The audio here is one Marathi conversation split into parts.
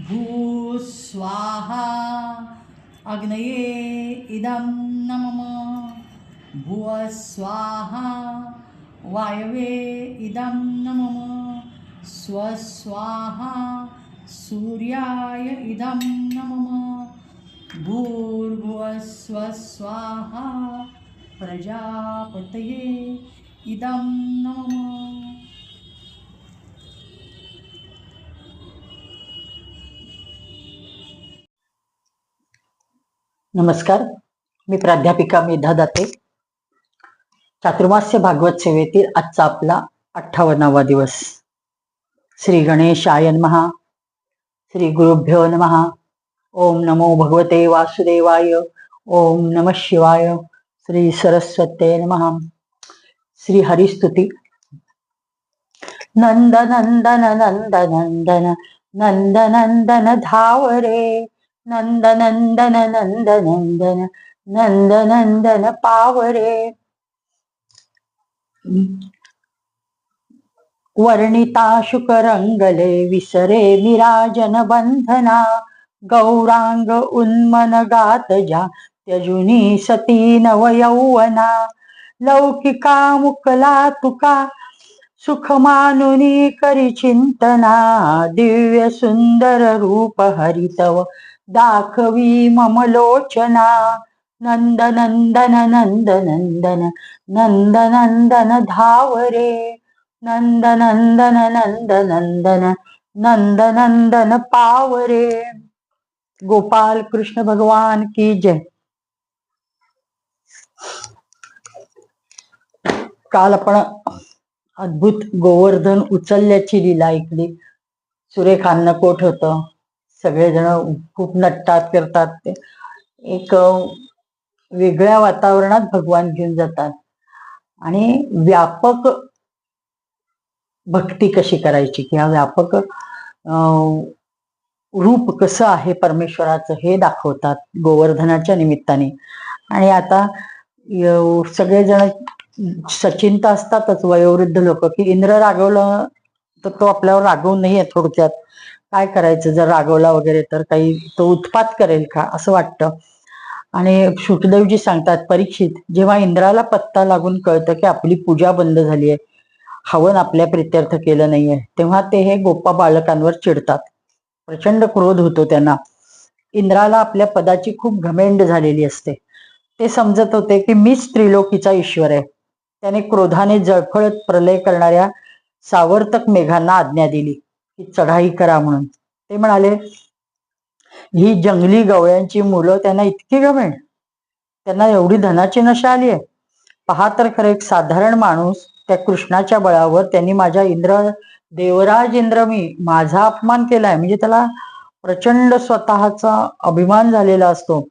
भू स्वाहा अग्नये इदं नमः भुव स्वाहा वायवे इदं नमः स्वस्वाहा सूर्याय इदं नमः भूर्भुवः स्वस्वाहा प्रजापतये इदं नमः। नमस्कार, मी प्राध्यापिका मेधा दाते. चातुर्मास्य भागवत सेवेतील आजचा आपला 58वा दिवस. श्री गणेशाय नमः. श्री गुरुभ्यो नमः. ओम नमो भगवते वासुदेवाय. ओम नमः शिवाय. श्री सरस्वते नमः. श्री हरिस्तुती. नंद नंदन नंद नंदन नंद नंदन धावरे नंद नंदन नंद नंदन नंद नंदन पावरे. वर्णिता शुकरंगले विसरे विराजन बंधना गौरांग उन्मन गात जा त्यजुनी सती नवयौवना लौकिका मुकला तुका सुख मानुनी करी चिंतना दिव्य सुंदर रूप हरितव दाखवी मम लोचना नंद नंदन नंद नंदन नंद नंदन धावरे नंद नंदन नंद नंदन नंद नंदन पावरे. गोपाल कृष्ण भगवान की जय. काल आपण अद्भुत गोवर्धन उचलल्याची लीला ऐकली. सुरेख अन्नकोट होतं. सगळेजण खूप नटतात करतात. ते एक वेगळ्या वातावरणात भगवान घेऊन जातात आणि व्यापक भक्ती कशी करायची किंवा व्यापक रूप कसं आहे परमेश्वराचं हे दाखवतात गोवर्धनाच्या निमित्ताने. आणि आता सगळेजण सचिंत असतातच वयोवृद्ध लोक की इंद्र रागवलं तर तो आपल्यावर रागवू नये. थोडक्यात काय करायचं जर रागवला वगैरे तर काही तो उत्पात करेल का असं वाटतं. आणि शुकदेवजी सांगतात परीक्षित जेव्हा इंद्राला पत्ता लागून कळतं की आपली पूजा बंद झाली आहे, हवन आपल्या प्रित्यर्थ केलं नाहीये, तेव्हा ते हे गोपा बालकांवर चिडतात. प्रचंड क्रोध होतो त्यांना. इंद्राला आपल्या पदाची खूप घमेंड झालेली असते. ते समजत होते की मीच त्रिलोकीचा ईश्वर आहे. त्याने क्रोधाने जळफळत प्रलय करणाऱ्या सावर्तक मेघांना आज्ञा दिली की चढाई करा म्हणून. ते म्हणाले ही जंगली गवळ्यांची मुलं त्यांना इतकी घमेंड, त्यांना एवढी धनाची नशा आली आहे. पहा तर खरं एक साधारण माणूस त्या कृष्णाच्या बळावर त्यांनी माझ्या देवराज इंद्र मी माझा अपमान केलाय म्हणजे त्याला प्रचंड स्वतःचा अभिमान झालेला असतो.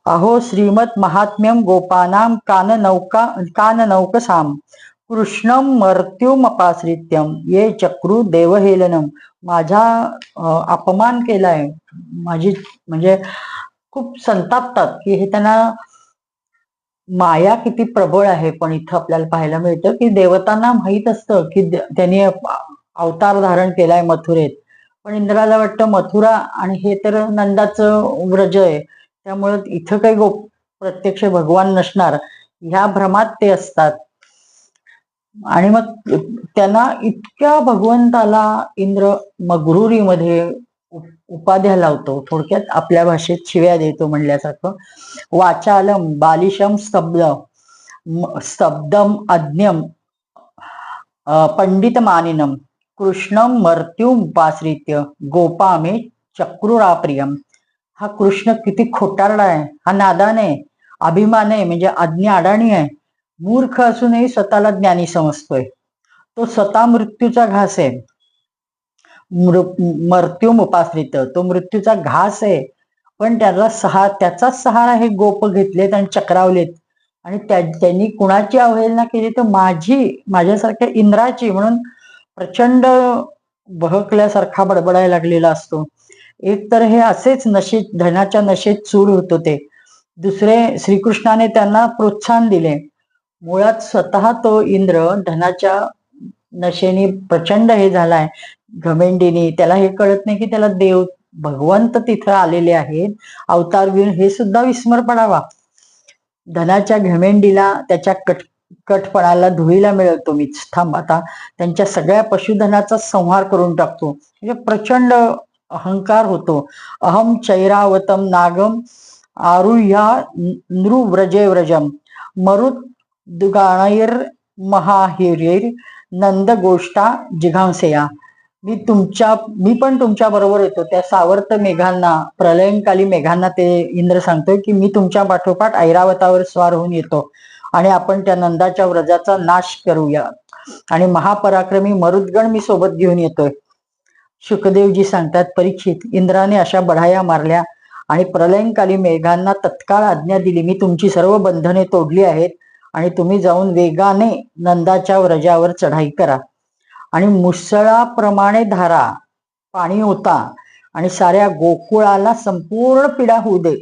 अहो श्रीमत महात्म्यम गोपानाम कान नौकसाम कृष्णम मर्त्युमपाश्रित्यम ये चक्रू देवहेलनम. माझा अपमान केलाय. माझी म्हणजे खूप संतापतात की हे त्यांना माया किती प्रबळ आहे. पण इथं आपल्याला पाहायला मिळतं की देवतांना माहित असतं की त्यांनी अवतार धारण केलाय मथुरेत, पण इंद्राला वाटतं मथुरा आणि हे तर नंदाचं व्रज आहे त्यामुळं इथं काही प्रत्यक्ष भगवान नसणार ह्या भ्रमात ते असतात. आणि मग त्यांना इतक्या भगवंताला इंद्र मगरुरीमध्ये उपाध्या लावतो. थोडक्यात आपल्या भाषेत शिव्या देतो म्हणल्यासारखं. वाचालम बालिशम स्तब्धम अज्ञम पंडित मानिनम कृष्णम मर्त्युमुपाश्रित्य गोपामे चक्रुराप्रियम. हा कृष्ण किती खोटारडा आहे, हा नादान आहे, अभिमान आहे म्हणजे आज्ञा अडाणी आहे, मूर्ख असूनही स्वतःला ज्ञानी समजतोय. तो स्वतः मृत्यूचा घास आहे. मर्त्युम उपाश्रित तो मृत्यूचा घास आहे. पण त्याचाच सहारा हे गोप घेतलेत आणि चक्रावलेत आणि त्यांनी कुणाची अवहेलना केली तर माझ्यासारख्या इंद्राची. म्हणून प्रचंड बहकल्यासारखा बडबडायला लागलेला असतो. एक तर हे असेच नशेत धनाच्या नशेत चूर होतो ते. दुसरे श्रीकृष्णाने त्यांना प्रोत्साहन दिले. मुळात स्वतः तो इंद्र धनाच्या नशेने प्रचंड हे झालाय घमेंडीने, त्याला हे कळत नाही की त्याला देव भगवंत तिथं आलेले आहेत अवतार घेऊन, हे सुद्धा विस्मर पडावा. धनाच्या घमेंडीला त्याच्या कटपणाला धुळीला मिळवतो मीच. थांब, आता त्यांच्या सगळ्या पशुधनाचा संहार करून टाकतो. म्हणजे प्रचंड अहंकार होतो. अहम चैरावतम नागम आरुह्या नृव्रजे व्रजम मरुत दुगाणैर महाहिरीर नंद गोष्टा जिघांसेया. मी पण तुमच्या बरोबर येतो. त्या सावर्त मेघांना, प्रलयंकाली मेघांना ते इंद्र सांगतोय की मी तुमच्या पाठोपाठ ऐरावतावर स्वार होऊन येतो आणि आपण त्या नंदाच्या व्रजाचा नाश करूया. आणि महापराक्रमी मरुद्गण मी सोबत घेऊन येतोय. शुकदेवजी सांगतात, परीक्षित, इंद्राने अशा बढाया मारल्या आणि प्रलयंकाली मेघांना तत्काळ आज्ञा दिली. मी तुमची सर्व बंधने तोडली आहेत आणि तुम्ही जाऊन वेगाने नंदाच्या व्रजावर चढाई करा आणि मुसळाप्रमाणे धारा पाणी होता आणि साऱ्या गोकुळाला संपूर्ण पीडा होऊ दे.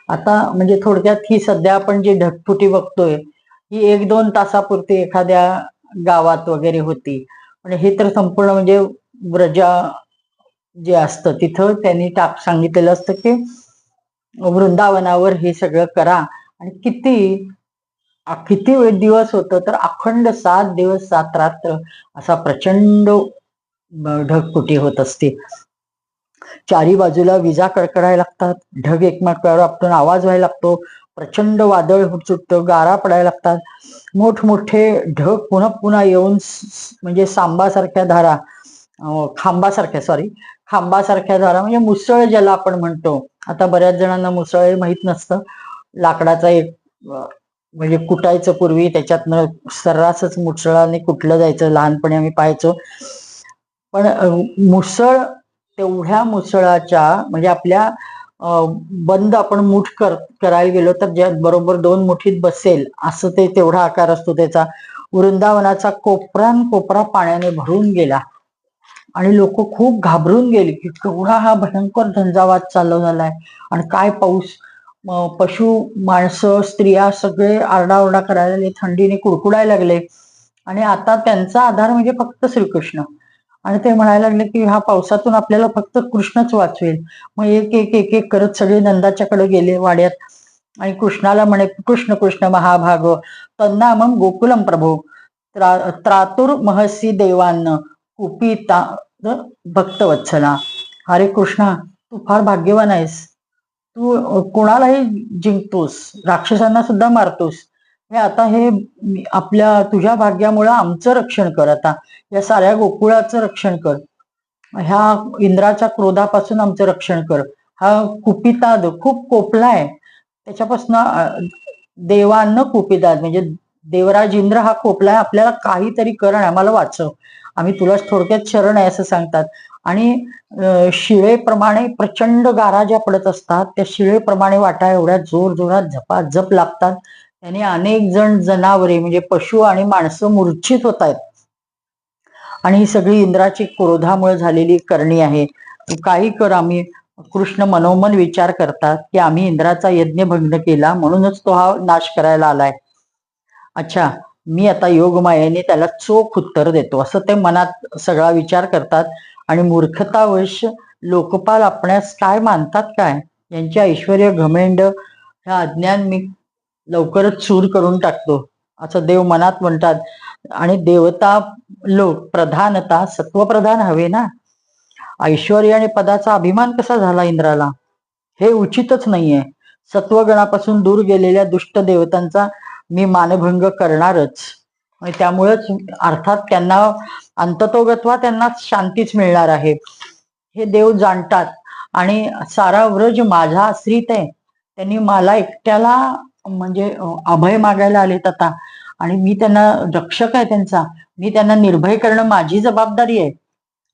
आता म्हणजे थोडक्यात ही सध्या आपण जी ढगफुटी बघतोय ही 1-2 तासापुरती एखाद्या गावात वगैरे होती, पण हे तर संपूर्ण म्हणजे व्रजा जे असतं तिथं त्यांनी सांगितलेलं असतं की वृंदावनावर हे सगळं करा. आणि किती वेळ दिवस होतं तर अखंड 7 दिवस 7 रात्र असा प्रचंड ढगफुटी होत असते. चारी बाजूला विजा कडकडायला लागतात, ढग एकमेकावर आपटून आवाज व्हायला लागतो, प्रचंड वादळ सुटतं, गारा पडायला लागतात, मोठमोठे ढग पुन्हा पुन्हा येऊन म्हणजे खांबासारख्या धारा म्हणजे मुसळ ज्याला आपण म्हणतो. आता बऱ्याच जणांना मुसळ माहित नसतं. लाकडाचा एक म्हणजे कुटायचं पूर्वी, त्याच्यातनं सर्रासच मुसळाने कुटलं जायचं, लहानपणी आम्ही पाहायचो. पण मुसळ, तेवढ्या मुसळाच्या म्हणजे आपल्या बंद आपण मूठ करायला गेलो तर ज्या बरोबर 2 मुठीत बसेल असं ते तेवढा आकार असतो त्याचा. वृंदावनाचा कोपरा पाण्याने भरून गेला आणि लोक खूप घाबरून गेली की केवढा हा भयंकर झंझावात चालू झालाय आणि काय पाऊस. पशु, माणसं, स्त्रिया सगळे आरडाओरडा करायला लागले, थंडीने कुडकुडायला लागले आणि आता त्यांचा आधार म्हणजे फक्त श्रीकृष्ण. आणि ते म्हणायला लागले की हा पावसातून आपल्याला फक्त कृष्णच वाचवेल. मग एक एक एक एक करत सगळे नंदाच्याकडे गेले वाड्यात आणि कृष्णाला म्हणे, कृष्ण कृष्ण महाभाग तन्नामम गोकुलम प्रभो त्रातुर महसी देवान्न कुपिता भक्तवत्सला. अरे कृष्णा, तू फार भाग्यवान आहेस. तू कोणालाही जिंकतोस, राक्षसांना सुद्धा मारतोस. आता हे आपल्या तुझ्या भाग्यामुळे आमचं रक्षण कर. आता या साऱ्या गोकुळाचं रक्षण कर. ह्या इंद्राच्या क्रोधापासून आमचं रक्षण कर. हा कुपिताद खूप कोपलाय, त्याच्यापासून देवांना कुपिताद म्हणजे देवराज इंद्र हा कोपलाय, आपल्याला काहीतरी कर आणि आम्हाला वाचव, आम्ही तुलाच थोडक्यात शरण आहे असं सांगतात. आणि शिळेप्रमाणे प्रचंड गारा ज्या पडत असतात त्या शिळेप्रमाणे वाटा एवढ्या जोर जोरात झपाझप लागतात. त्याने अनेक जनावरे म्हणजे पशु आणि माणसं मूर्छित होत आहेत. आणि ही सगळी इंद्राची क्रोधामुळे झालेली करणी आहे. तू काही कर. आम्ही, कृष्ण मनोमन विचार करतात की आम्ही इंद्राचा यज्ञ भंग केला म्हणूनच तो हा नाश करायला आलाय. अच्छा, मी आता योगमायेने त्याला चोख उत्तर देतो असं ते मनात सगळा विचार करतात. आणि मूर्खतावश लोकपाल आपणास काय मानतात काय, यांचे ऐश्वर्य घमेंड ह्या अज्ञान मी लवकरच चूर करून टाकतो असं देव मनात म्हणतात. आणि देवता लोक प्रधानता सत्वप्रधान हवे ना. ऐश्वर्य आणि पदाचा अभिमान कसा झाला इंद्राला, हे उचितच नाहीये. सत्वगणापासून दूर गेलेल्या दुष्ट देवतांचा मी मानभंग करणारच. त्यामुळेच अर्थात त्यांना अंततोगत्वा त्यांना शांतीच मिळणार आहे हे देव जाणतात. आणि सारा व्रज माझा आश्रित आहे. त्यांनी मला एकट्याला म्हणजे अभय मागायला आलेत आता, आणि मी त्यांना रक्षक आहे त्यांचा, मी त्यांना निर्भय करणं माझी जबाबदारी आहे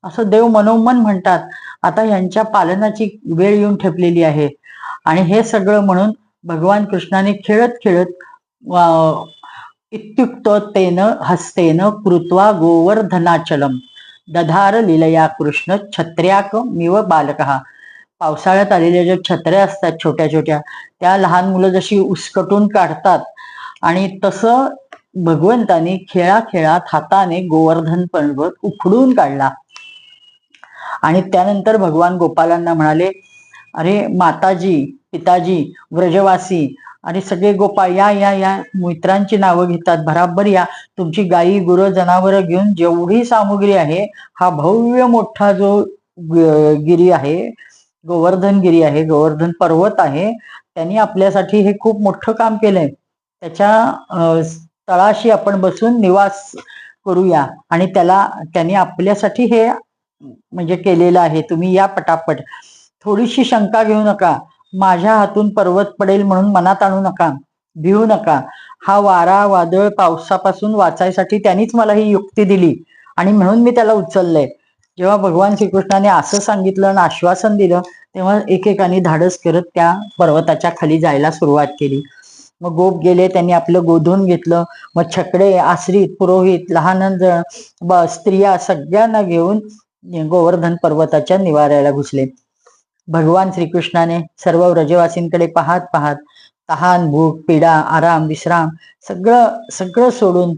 असं देव मनोमन म्हणतात. आता यांच्या पालनाची वेळ येऊन ठेपलेली आहे. आणि हे सगळं म्हणून भगवान कृष्णाने खेळत खेळत इत्युक्त तेन हस्तेन कृत्वा गोवर्धनाचलम दधार लीलया कृष्ण छत्र्याक मिव बालकहा. पावसाळ्यात आलेल्या ज्या छत्र्या असतात छोट्या छोट्या, त्या लहान मुलं जशी उसकटून काढतात आणि तसं भगवंतानी खेळाखेळात हाताने गोवर्धन पर्वत उखडून काढला. आणि त्यानंतर भगवान गोपालांना म्हणाले, अरे माताजी, पिताजी, व्रजवासी आणि सगळे गोपाळ या या या, मित्रांची नावं घेतात, भराभर या, तुमची गायी गुरं जनावरं घेऊन जेवढी सामुग्री आहे, हा भव्य मोठा जो गिरी आहे, गोवर्धन गिरी आहे, गोवर्धन पर्वत आहे, त्यांनी आपल्यासाठी हे खूप मोठं काम केलंय. त्याच्या तळाशी आपण बसून निवास करूया आणि त्यांनी आपल्यासाठी हे म्हणजे केलेलं आहे. तुम्ही या पटापट. थोडीशी शंका घेऊ नका. माझ्या हातून पर्वत पडेल म्हणून मनात आणू नका, भिवू नका. हा वारा वादळ पावसापासून वाचायसाठी त्यांनीच मला ही युक्ती दिली आणि म्हणून मी त्याला उचललंय. जेव्हा भगवान श्रीकृष्णाने असं सांगितलं आणि आश्वासन दिलं, तेव्हा एकेकाने धाडस करत त्या पर्वताच्या खाली जायला सुरुवात केली. मग गोप गेले, त्यांनी आपलं गोधून घेतलं. मग छकडे, आश्रित, पुरोहित, लहान स्त्रिया सगळ्यांना घेऊन गोवर्धन पर्वताच्या निवाऱ्याला घुसले. भगवान श्रीकृष्णाने सर्व व्रजवासींकडे पाहत पाहत तहान, भूक, पीडा, आराम, विश्राम सगळं सगळं सोडून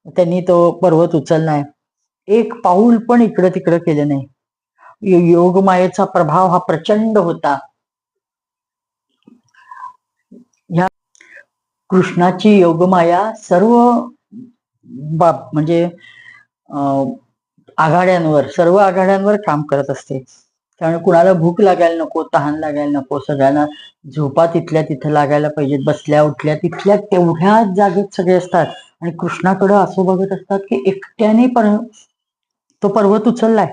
त्यांनी तो पर्वत उचललाय. एक पाऊल पण इकडं तिकडं केलं नाही. योगमायेचा प्रभाव हा प्रचंड होता. ह्या कृष्णाची योगमाया सर्व म्हणजे सर्व आघाड्यांवर काम करत असते. त्यामुळे कुणाला भूक लागायला नको, तहान लागायला नको, सगळ्यांना झोपा तिथल्या तिथं लागायला पाहिजेत, बसल्या उठल्या तिथल्या तेवढ्याच जागेत सगळे असतात आणि कृष्णाकडे असं बघत असतात की एकट्याने तो पर्वत उचललाय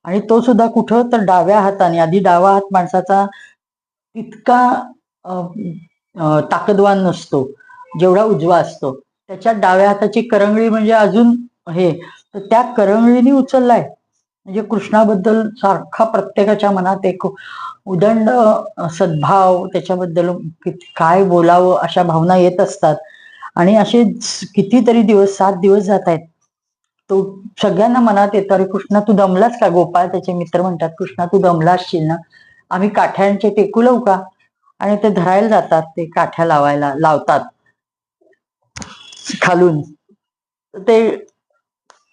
आणि तो सुद्धा कुठं तर डाव्या हाताने. आधी डावा हात माणसाचा तितका ताकदवान नसतो जेवढा उजवा असतो. त्याच्या डाव्या हाताची करंगळी म्हणजे अजून हे, तर त्या करंगळीने उचललाय. म्हणजे कृष्णाबद्दल सारखा प्रत्येकाच्या मनात एक उदंड सद्भाव, त्याच्याबद्दल काय बोलावं अशा भावना येत असतात. आणि असे कितीतरी दिवस, 7 दिवस जात आहेत. तो सगळ्यांना मनात येतो, अरे कृष्णा तू दमलास का? गोपाळ त्याचे मित्र म्हणतात, कृष्णा तू दमला असशील ना, आम्ही काठ्यांचे टेकू लावू का? आणि ते धरायला जातात, ते काठ्या लावतात खालून. ते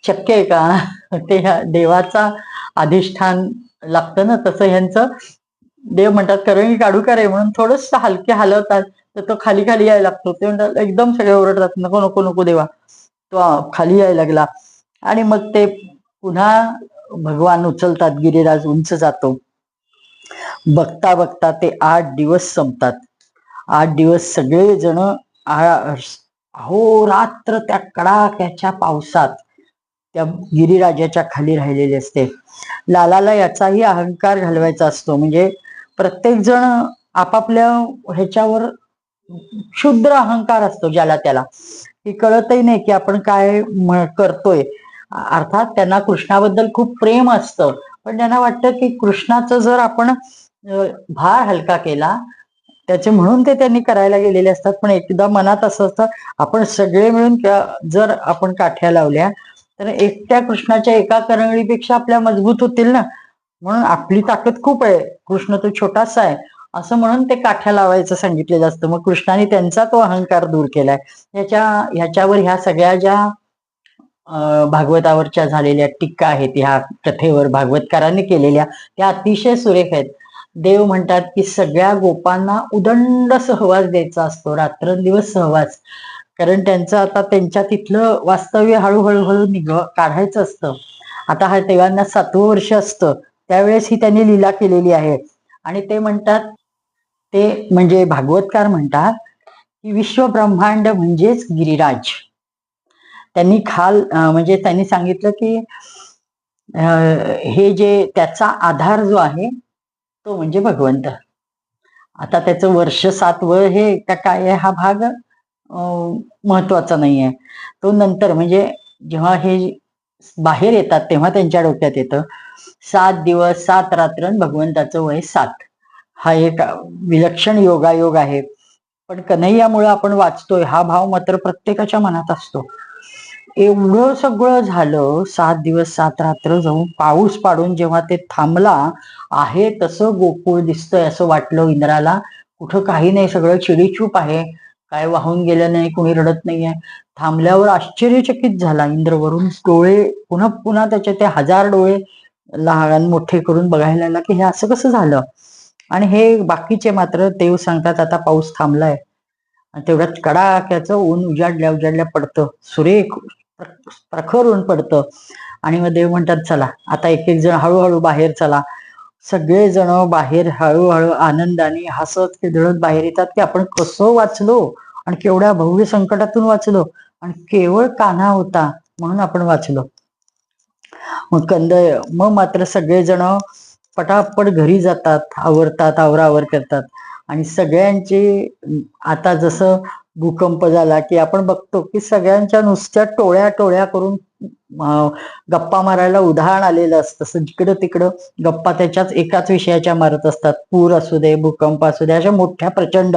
शक्य आहे का? ते देवाचा अधिष्ठान लागतं ना, तसं ह्यांचं. देव म्हणतात करंगी काढू का रे, म्हणून थोडस हलके हलवतात तर तो खाली खाली यायला लागतो. ते म्हणतात, एकदम सगळे ओरडतात, नको नको नको देवा, तो खाली यायला लागला. आणि मग ते पुन्हा भगवान उचलतात, गिरिराज उंच जातो. बघता बघता ते 8 दिवस संपतात. 8 दिवस सगळे जण अहोरात्र त्या कडाक्याच्या पावसात त्या गिरिराजाच्या खाली राहिलेले असते. लालाला याचाही अहंकार घालवायचा असतो. म्हणजे प्रत्येक जण आपापल्या ह्याच्यावर क्षुद्र अहंकार असतो ज्याला त्याला, हे कळतही नाही की आपण काय करतोय. अर्थात त्यांना कृष्णाबद्दल खूप प्रेम असतं, पण त्यांना वाटतं की कृष्णाचं जर आपण भार हलका केला त्याचे, म्हणून ते त्यांनी करायला गेलेले असतात. पण एकदा मनात असं असतं, आपण सगळे मिळून जर आपण काठ्या लावल्या तर एकट्या कृष्णाच्या एका करंगळीपेक्षा आपल्या मजबूत होतील ना. म्हणून आपली ताकद खूप आहे, कृष्ण तो छोटासा आहे असं म्हणून ते काठ्या लावायचं सांगितलेलं असतं. मग कृष्णाने त्यांचा तो अहंकार दूर केलाय. ह्याच्यावर ह्या सगळ्या ज्या भागवतावरच्या झालेल्या टीका आहेत, ह्या कथेवर भागवतकारांनी केलेल्या, त्या अतिशय सुरेख आहेत. देव म्हणतात की सगळ्या गोपांना उदंड सहवास द्यायचा असतो, रात्रंदिवस सहवास. कारण त्यांचं आता त्यांच्या तिथलं वास्तव्य हळूहळू काढायचं असतं. आता हा तेव्हांना 7वं वर्ष असतं, त्यावेळेस ही त्यांनी लीला केलेली आहे. आणि ते म्हणतात, ते म्हणजे भागवतकार म्हणतात की विश्व ब्रह्मांड म्हणजेच गिरिराज. त्यांनी म्हणजे त्यांनी सांगितलं की हे जे त्याचा आधार जो आहे तो म्हणजे भगवंत. आता त्याचं वर्ष 7वं हे काय आहे हा भाग महत्वाचा नाही आहे. तो नंतर म्हणजे जेव्हा हे बाहेर येतात तेव्हा त्यांच्या डोक्यात येतं 7 दिवस 7 रात्र भगवंताचं वय 7. हा एक विलक्षण योगायोग आहे. पण कन्हैयामुळे आपण वाचतोय हा भाव मात्र प्रत्येकाच्या मनात असतो. एवढं सगळं झालं, 7 दिवस 7 रात्र जाऊन पाऊस पाडून जेव्हा ते थांबला, आहे तसं गोकुळ दिसतंय असं वाटलं इंद्राला. कुठं काही नाही, सगळं चिडीचूप आहे, काय वाहून गेलं नाही, कुणी रडत नाहीये. थांबल्यावर आश्चर्यचकित झाला इंद्र. वरून डोळे पुन्हा पुन्हा त्याचे ते 1000 डोळे लहान मोठे करून बघायला लागला की हे असं कसं झालं. आणि हे बाकीचे मात्र देव सांगतात आता पाऊस थांबलाय, आणि तेवढ्यात कडाक्याचं ऊन उजाडल्या उजाडल्या पडतं, सुरेख प्रखर ऊन पडतं. आणि मग देव म्हणतात चला आता एक एक जण हळूहळू बाहेर चला. सगळेजण बाहेर हळूहळू आनंदाने हसत खेळत बाहेर येतात की आपण कसं वाचलो आणि केवढ्या भव्य संकटातून वाचलो, आणि केवळ कान्हा होता म्हणून आपण वाचलो. मग मात्र सगळेजण पटापट घरी जातात, आवरतात, आवरावर करतात. आणि सगळ्यांचे आता जसं भूकंप झाला की आपण बघतो की सगळ्यांच्या नुसत्या टोळ्या टोळ्या करून गप्पा मारायला उधाण आलेलं असतं. जिकडं तिकडं गप्पा त्याच्याच एकाच विषयाच्या मारत असतात. पूर असू दे, भूकंप असू दे, अशा मोठ्या प्रचंड.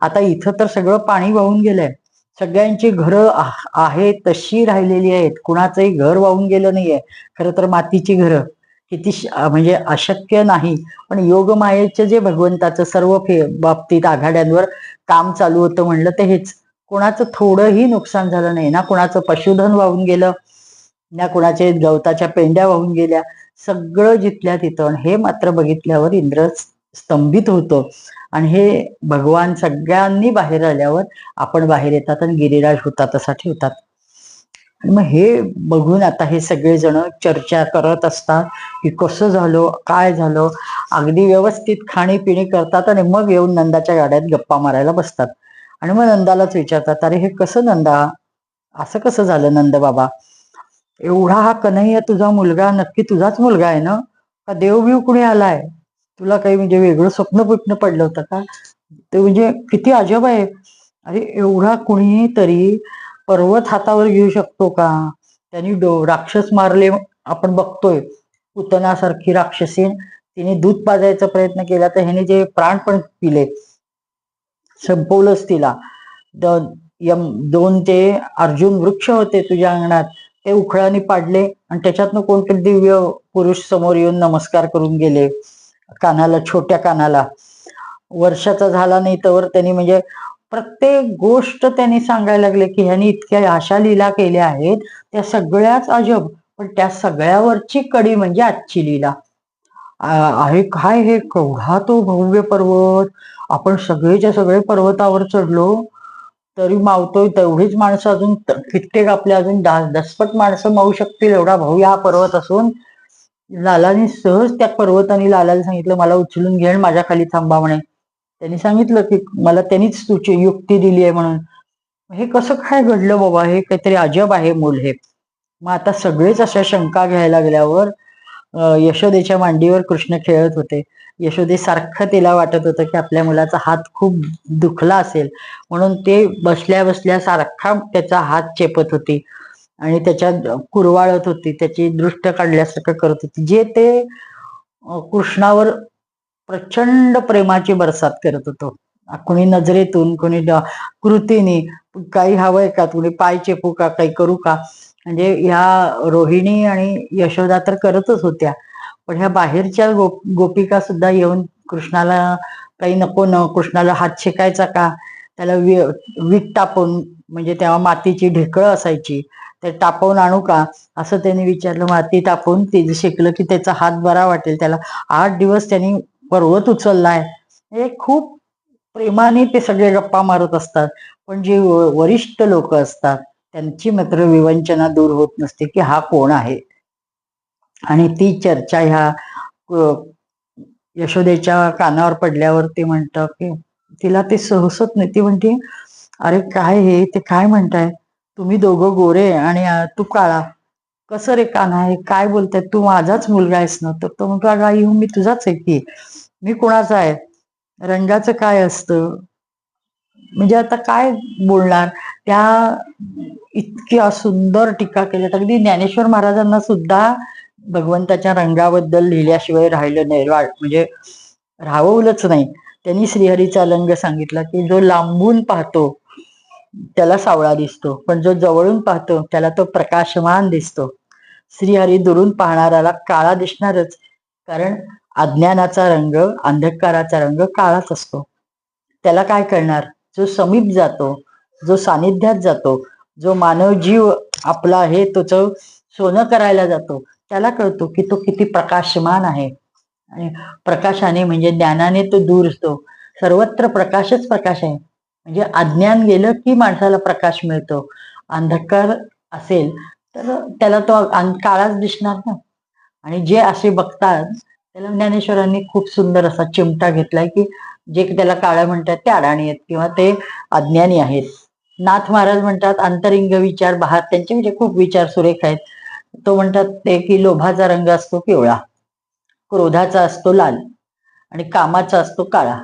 आता इथं तर सगळं पाणी वाहून गेलंय. सगळ्यांची घरं आहेत तशी राहिलेली आहेत, कुणाचंही घर वाहून गेलं नाहीये. खरं तर मातीची घरं किती म्हणजे अशक्य नाही, पण योगमायेचं जे भगवंताचं सर्व बाबतीत आघाड्यांवर काम चालू होतं म्हणलं तर हेच. कोणाचं थोडंही नुकसान झालं नाही ना, कोणाचं पशुधन वाहून गेलं ना, कोणाचे गवताच्या पेंड्या वाहून गेल्या. सगळं जिथल्या तिथं. आणि हे मात्र बघितल्यावर इंद्र स्तंभित होतो. आणि हे भगवान सगळ्यांनी बाहेर आल्यावर आपण बाहेर येतात आणि गिरिराज होतात असा ठेवतात. आणि मग हे बघून आता हे सगळेजण चर्चा करत असतात की कसं झालं, काय झालं. अगदी व्यवस्थित खाणीपिणी करतात आणि मग येऊन नंदाच्या गाड्यात गप्पा मारायला बसतात. आणि मग नंदालाच विचारतात, अरे हे कसं नंदा, असं कसं झालं नंद बाबा, एवढा हा कन्हैया तुझा मुलगा नक्की तुझाच मुलगा आहे ना, का देवबीव कुणी आलाय, तुला काही म्हणजे वेगळं स्वप्न पुटणं पडलं होतं का. ते म्हणजे किती अजब आहे. अरे एवढा कुणी तरी पर्वत हातावर घेऊ शकतो का. त्यांनी राक्षस मारले, आपण बघतोय पुतनासारखी राक्षसी, तिने दूध पाजायचा प्रयत्न केला तर ह्याने जे प्राण पण पिले, संपवलंच तिला. 2 ते अर्जुन वृक्ष होते तुझ्या अंगणात, ते उखळाने पाडले आणि त्याच्यातनं कोणतरी दिव्य पुरुष समोर येऊन नमस्कार करून गेले कानाला, छोट्या कानाला. वर्षाचा झाला नाही तर त्यांनी म्हणजे प्रत्येक गोष्ट त्यांनी सांगायला लागले की ह्यांनी इतक्या अशा लीला केल्या आहेत त्या सगळ्याच अजब. पण त्या सगळ्यावरची कडी म्हणजे आजची लीला आहे. काय हे केवढा तो भव्य पर्वत, आपण सगळेच्या सगळे पर्वतावर चढलो तरी मावतोय. तेवढीच माणसं अजून कित्येक आपल्या अजून दसपट माणसं मावू शकतील एवढा भव्य हा पर्वत असून. लालाने सहज त्या पर्वताने लालाला सांगितलं मला उचलून घे आणि माझ्या खाली थांबा म्हणे. त्यांनी सांगितलं की मला त्यांनीच तुझी युक्ती दिली आहे म्हणून. हे कसं काय घडलं बाबा, हे काहीतरी अजब आहे मूल हे. मग आता सगळेच अशा शंका घ्यायला लागल्यावर यशोदेच्या मांडीवर कृष्ण खेळत होते. यशोदेसारखं तिला वाटत होतं की आपल्या मुलाचा हात खूप दुखला असेल म्हणून ते बसल्या बसल्या सारखा त्याचा हात चेपत होती आणि त्याच्यात कुरवाळत होती, त्याची दृष्ट काढल्यासारखं करत होती. जे ते कृष्णावर प्रचंड प्रेमाची बरसात करत होतो. कुणी नजरेतून, कुणी कृतीने, काही हवंय का, कुणी पाय चेपू का, काही करू का. म्हणजे ह्या रोहिणी आणि यशोदा तर करतच होत्या, पण ह्या बाहेरच्या गोपिका सुद्धा येऊन कृष्णाला काही नको न, कृष्णाला हात शेकायचा का, त्याला वीट टाकून, म्हणजे तेव्हा मातीची ढेकळं असायची, ते टाकून आणू का असं त्यांनी विचारलं. माती टाकून ते शेकलं की त्याचा हात बरा वाटेल त्याला. 8 दिवस त्यांनी पर्वत उचललाय. हे खूप प्रेमाने ते सगळे गप्पा मारत असतात. पण जे वरिष्ठ लोक असतात त्यांची मात्र विवंचना दूर होत नसते की हा कोण आहे. आणि ती चर्चा ह्या यशोदेच्या कानावर पडल्यावर ते म्हणतं की तिला ते सहसत नाही. ती म्हणते अरे काय हे, ते काय म्हणताय तुम्ही दोघं गोरे आणि तू काळा, कसं रे कान्हा, हे काय बोलताय, तू माझाच मुलगा आहेस ना. तर तो म्हणतो अगं आई मी तुझाच आहे की, मी कुणाचा आहे, रंगाचं काय असतं. म्हणजे आता काय बोलणार. त्या इतक्या सुंदर टीका केल्यात. अगदी ज्ञानेश्वर महाराजांना सुद्धा भगवंताच्या रंगाबद्दल लिहिल्याशिवाय राहिलं नाही, म्हणजे राहवलंच नाही. त्यांनी श्रीहरीचा रंग सांगितला की जो लांबून पाहतो त्याला सावळा दिसतो, पण जो जवळून पाहतो त्याला तो प्रकाशमान दिसतो. श्रीहरी दुरून पाहणाऱ्याला काळा दिसणारच, कारण अज्ञानाचा रंग, अंधकाराचा रंग काळाच असतो. त्याला काय करणार, जो समीप जातो, जो सानिध्यात जातो, जो मानव जीव आपला आहे तोच सोनं करायला जातो, त्याला कळतो की तो किती प्रकाशमान आहे. आणि प्रकाशाने म्हणजे ज्ञानाने तो दूर असतो. सर्वत्र प्रकाशच प्रकाश आहे. म्हणजे अज्ञान गेलं की माणसाला प्रकाश मिळतो. अंधकार असेल तर त्याला तो काळाच दिसणार ना. आणि जे असे बघतात त्याला ज्ञानेश्वरांनी खूप सुंदर असा चिमटा घेतलाय की जे त्याला काळं म्हणतात ते अडाणी आहेत किंवा ते अज्ञानी आहेत. नाथ महाराज म्हणतात अंतरिंग विचार बहार, त्यांचे म्हणजे खूप विचार सुरेख आहेत. तो म्हणतात ते की लोभाचा रंग असतो पिवळा, क्रोधाचा असतो लाल आणि कामाचा असतो काळा.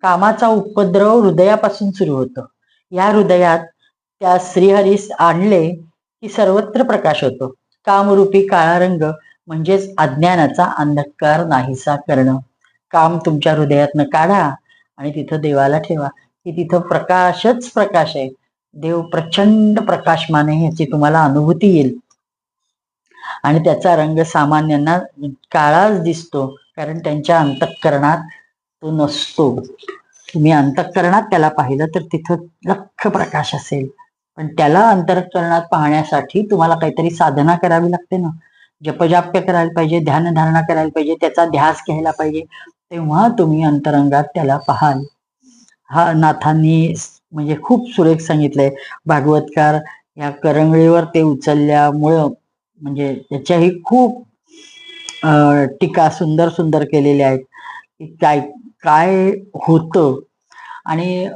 कामाचा उपद्रव हृदयापासून सुरू होतो. या हृदयात त्या श्रीहरीस आणले की सर्वत्र प्रकाश होतो. कामरूपी काळा रंग म्हणजेच अज्ञानाचा अंधकार नाहीसा करणं. काम तुमच्या हृदयातनं काढा आणि तिथं देवाला ठेवा की तिथं प्रकाशच प्रकाश आहे. देव प्रचंड प्रकाशमान आहे ह्याची तुम्हाला अनुभूती येईल. आणि त्याचा रंग सामान्यांना काळाच दिसतो कारण त्यांच्या अंतःकरणात तो नसतो. तुम्ही अंतःकरणात त्याला पाहिलं तर तिथं लख्ख प्रकाश असेल, पण त्याला अंतःकरणात पाहण्यासाठी तुम्हाला काहीतरी साधना करावी लागते ना. जपजाप्य करायला पाहिजे, ध्यानधारणा करायला पाहिजे, त्याचा ध्यास घ्यायला पाहिजे, तेव्हा तुम्ही अंतरंगात त्याला पाहाल. हा नाथांनी म्हणजे खूप सुरेख सांगितलंय. भागवतकार या करंगळीवर ते उचलल्यामुळं म्हणजे त्याच्याही खूप टीका सुंदर सुंदर केलेल्या आहेत की काय काय होतं. आणि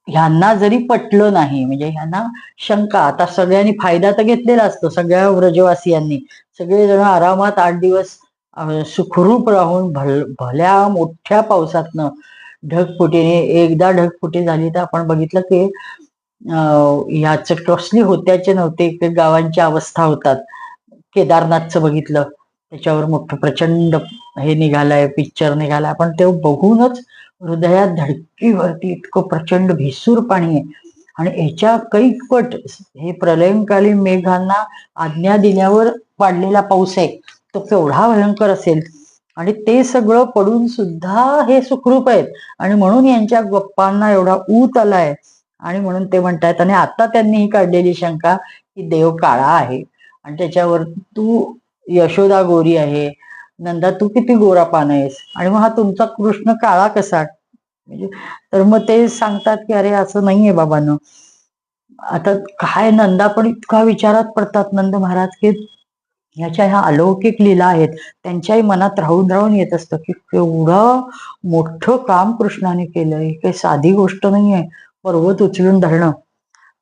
ह्यांना जरी पटलं नाही म्हणजे ह्यांना शंका, आता सगळ्यांनी फायदा तर घेतलेला असतो सगळ्या व्रजवासियांनी. सगळेजण आरामात 8 दिवस सुखरूप राहून भल्या मोठ्या पावसातनं ढगफुटीने एकदा ढगफुटी झाली तर आपण बघितलं की ह्याच कसली होत्याचे नव्हते गावांची अवस्था होतात. केदारनाथचं बघितलं, त्याच्यावर मोठं प्रचंड हे निघालाय, पिक्चर निघालाय, पण ते बघूनच हृदयात धडकीवरती इतकं प्रचंड भेसूर पाणी आहे. आणि ह्याच्या कैकपट हे प्रलयंकालीन मेघांना आज्ञा दिल्यावर पाडलेला पाऊस आहे, तो केवढा भयंकर असेल. आणि ते सगळं पडून सुद्धा हे सुखरूप आहेत आणि म्हणून यांच्या गप्पांना एवढा ऊत आलाय. आणि म्हणून ते म्हणतात, आणि आता त्यांनी ही काढलेली शंका की देव काळा आहे आणि त्याच्यावर तू यशोदा गोरी आहे, नंदा तू किती गोरा पान आहेस आणि मग हा तुमचा कृष्ण काळा कसा म्हणजे. तर मग ते सांगतात की अरे असं नाहीये बाबांनो. आता काय नंदा पण इतका विचारात पडतात नंद महाराज की ह्याच्या ह्या अलौकिक लीला आहेत त्यांच्याही मनात राहून राहून येत असतं की केवढं मोठं काम कृष्णाने केलंय, काही साधी गोष्ट नाहीये पर्वत उचलून धरणं.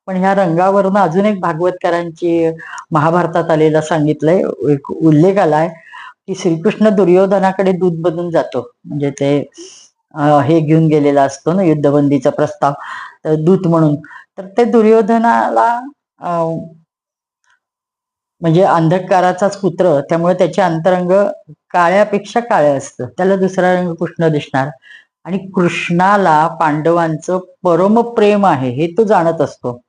पण ह्या रंगावरनं अजून एक भागवतकारांची महाभारतात आलेला सांगितलंय, एक उल्लेख आलाय की श्रीकृष्ण दुर्योधनाकडे दूत बनून जातो. म्हणजे ते हे घेऊन गेलेला असतो ना युद्धबंदीचा प्रस्ताव, तर दूत म्हणून. तर ते दुर्योधनाला म्हणजे अंधकाराचाच पुत्र, त्यामुळे त्याचे अंतरंग काळ्यापेक्षा काळे असतं, त्याला दुसरा रंग कृष्ण दिसणार. आणि कृष्णाला पांडवांचं परमप्रेम आहे हे तो जाणत असतो.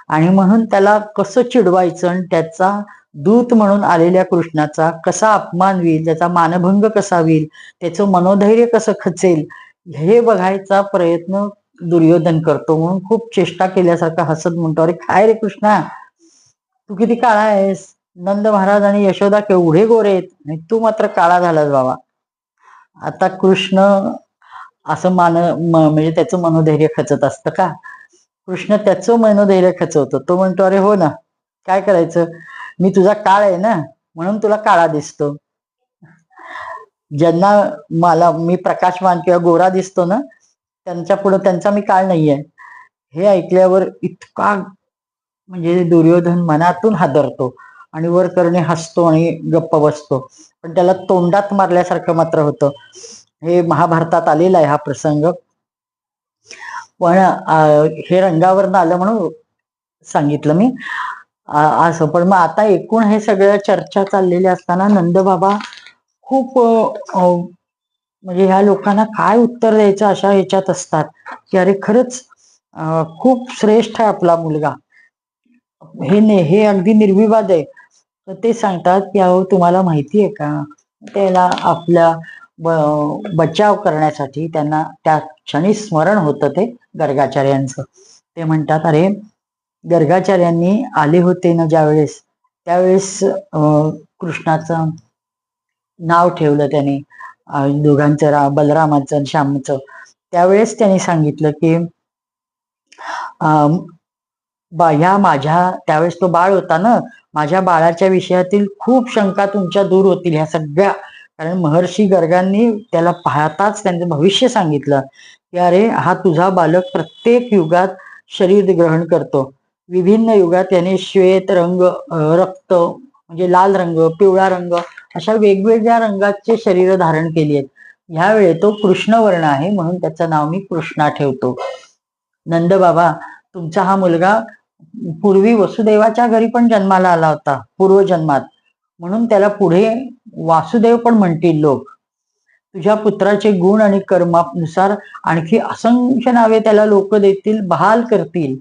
आणि म्हणून त्याला कसं चिडवायचं आणि त्याचा दूत म्हणून आलेल्या कृष्णाचा कसा अपमान होईल, त्याचा मानभंग कसा होईल, त्याचं मनोधैर्य कसं खचेल, हे बघायचा प्रयत्न दुर्योधन करतो. म्हणून खूप चेष्टा केल्यासारखा हसत म्हणतो, अरे काय रे कृष्णा, तू किती काळा आहेस, नंद महाराज आणि यशोदा केवढे गोरे आहेत आणि तू मात्र काळा झालास बाबा. आता कृष्ण असं म्हणजे त्याचं मनोधैर्य खचत असतं का? कृष्ण त्याचं मनोधैर्य खचवतो. तो म्हणतो अरे हो ना, काय करायचं, मी तुझा काळ आहे ना म्हणून तुला काळा दिसतो. ज्यांना मी प्रकाशमान किंवा गोरा दिसतो ना त्यांच्या पुढे त्यांचा मी काळ नाहीये. हे ऐकल्यावर इतका म्हणजे दुर्योधन मनातून हादरतो आणि वर करणे हसतो आणि गप्प बसतो. पण त्याला तोंडात मारल्यासारखं मात्र होतं. हे महाभारतात आलेला आहे हा प्रसंग. पण हे रंगावरनं आलं म्हणून सांगितलं मी असं. पण मग आता एकूण हे सगळ्या चर्चा चाललेल्या असताना नंदबाबा खूप म्हणजे ह्या लोकांना काय उत्तर द्यायचं अशा ह्याच्यात असतात की अरे खरंच खूप श्रेष्ठ आहे आपला मुलगा, हे अगदी निर्विवाद आहे. तर ते सांगतात की अहो तुम्हाला माहिती आहे का, त्याला आपला बचाव करण्यासाठी त्यांना त्या क्षणी स्मरण होतं ते गर्गाचार्यांचं. ते म्हणतात अरे गर्गाचार्यांनी आले होते ना ज्यावेळेस त्यावेळेस कृष्णाचं नाव ठेवलं त्याने, दोघांचं, बलरामाचं आणि श्यामचं. त्यावेळेस त्यांनी सांगितलं की ह्या माझ्या, त्यावेळेस तो बाळ होता ना, माझ्या बाळाच्या विषयातील खूप शंका तुमच्या दूर होतील ह्या सगळ्या. कारण महर्षी गर्गांनी त्याला पाहताच त्यांचं भविष्य सांगितलं की अरे हा तुझा बालक प्रत्येक युगात शरीर ग्रहण करतो. विभिन्न युगात याने श्वेत रंग, रक्त म्हणजे लाल रंग, पिवळा रंग अशा वेगवेगळ्या रंगाचे शरीर धारण केली आहेत. ह्यावेळी तो कृष्णवर्ण आहे म्हणून त्याचं नाव मी कृष्णा ठेवतो. नंद बाबा, तुमचा हा मुलगा पूर्वी वसुदेवाच्या घरी पण जन्माला आला होता पूर्वजन्मात, म्हणून त्याला पुढे वासुदेव पण म्हणतील लोक. तुझ्या पुत्राचे गुण आणि कर्मानुसार आणखी असंख्य नावे त्याला लोक देतील, बहाल करतील.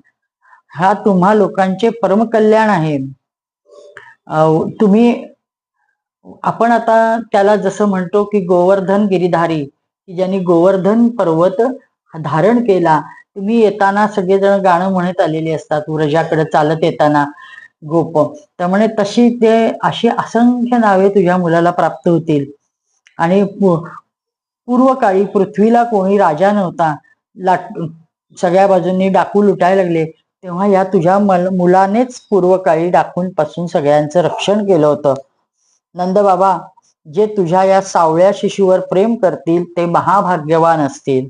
हा तुम्हा लोकांचे परमकल्याण आहे. तुम्ही, आपण आता त्याला जसं म्हणतो की गोवर्धन गिरीधारी, की ज्यांनी गोवर्धन पर्वत धारण केला. तुम्ही येताना सगळेजण गाणं म्हणत आलेले असतात व्रजाकडे चालत येताना गोप. त्यामुळे तशी ते अशी असंख्य नावे तुझ्या मुलाला प्राप्त होतील. आणि पूर्वकाळी पृथ्वीला कोणी राजा नव्हता, सगळ्या बाजूंनी डाकू लुटायला लागले, तेव्हा या तुझ्या मुलानेच पूर्वकाळी डाकूंपासून सगळ्यांचं रक्षण केलं होतं. नंद बाबा, जे तुझ्या या सावळ्या शिशूवर प्रेम करतील ते महाभाग्यवान असतील.